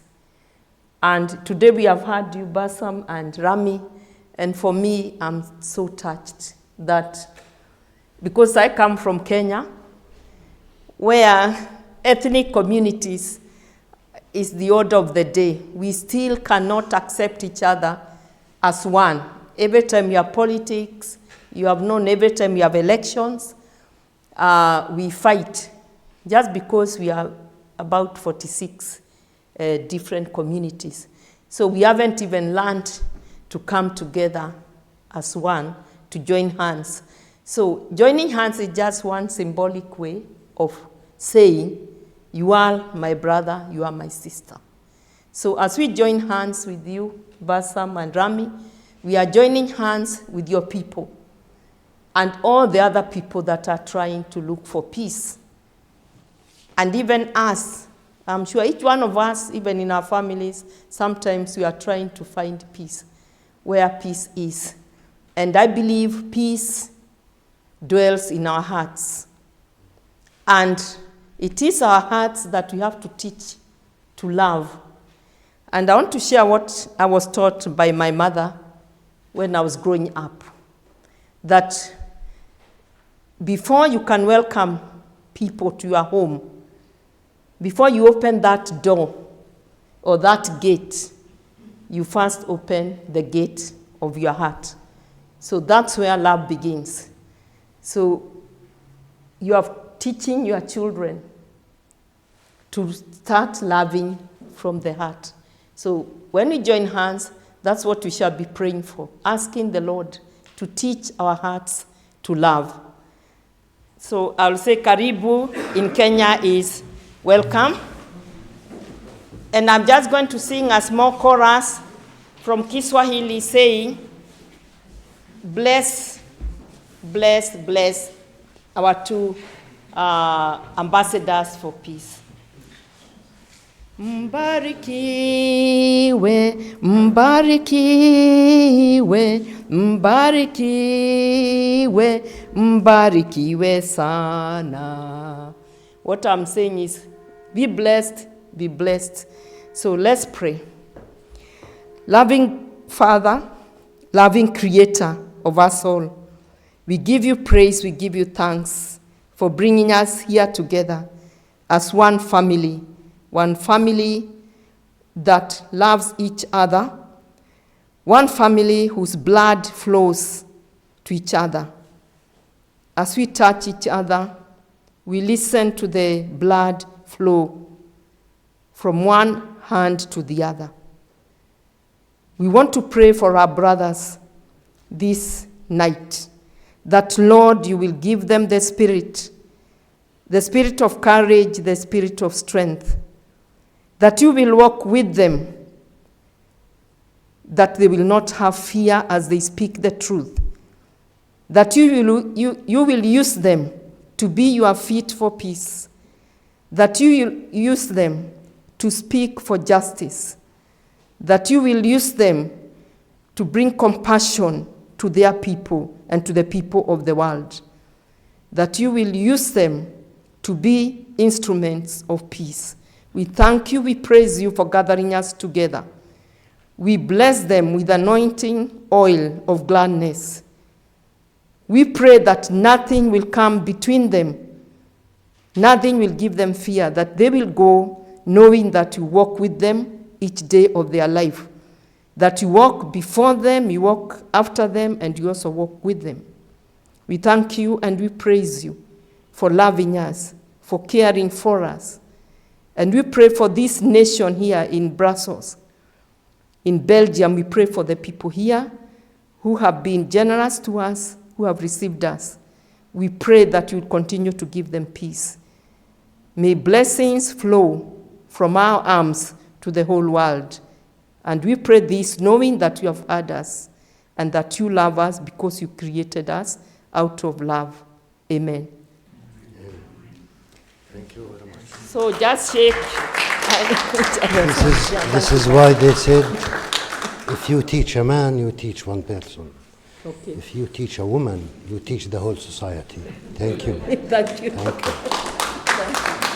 And today we have had you, Bassam and Rami, and for me, I'm so touched that because I come from Kenya, where ethnic communities is the order of the day. We still cannot accept each other as one. Every time you have politics, you have known every time you have elections, we fight just because we are about 46 different communities. So we haven't even learned to come together as one, to join hands. So joining hands is just one symbolic way of saying, you are my brother, you are my sister. So as we join hands with you, Bassam and Rami, we are joining hands with your people and all the other people that are trying to look for peace. And even us, I'm sure each one of us, even in our families, sometimes we are trying to find peace, where peace is. And I believe peace dwells in our hearts. And it is our hearts that we have to teach to love. And I want to share what I was taught by my mother when I was growing up. That before you can welcome people to your home, before you open that door or that gate, you first open the gate of your heart. So that's where love begins. So you are teaching your children to start loving from the heart. So when we join hands, that's what we shall be praying for, asking the Lord to teach our hearts to love. So I'll say karibu in Kenya is welcome. And I'm just going to sing a small chorus from Kiswahili saying, bless, bless, bless our two ambassadors for peace. Mbarikiwe, mbarikiwe, mbarikiwe, mbarikiwe sana. What I'm saying is, be blessed, be blessed. So let's pray. Loving Father, loving Creator of us all, we give you praise, we give you thanks for bringing us here together as one family that loves each other, one family whose blood flows to each other. As we touch each other, we listen to the blood flow from one hand to the other. We want to pray for our brothers this night, that, Lord, you will give them the spirit of courage, the spirit of strength, that you will walk with them, that they will not have fear as they speak the truth, that you will use them to be your feet for peace, that you will use them to speak for justice, that you will use them to bring compassion to their people and to the people of the world, that you will use them to be instruments of peace. We thank you, we praise you for gathering us together. We bless them with anointing oil of gladness. We pray that nothing will come between them, nothing will give them fear, that they will go knowing that you walk with them each day of their life, that you walk before them, you walk after them, and you also walk with them. We thank you and we praise you for loving us, for caring for us. And we pray for this nation here in Brussels. In Belgium, we pray for the people here who have been generous to us, who have received us. We pray that you will continue to give them peace. May blessings flow from our arms to the whole world. And we pray this knowing that you have heard us and that you love us because you created us out of love. Amen. Thank you very much. So just shake. This is why they said, if you teach a man, you teach one person. Okay. If you teach a woman, you teach the whole society. Thank you. Thank you. Thank you. Thank you.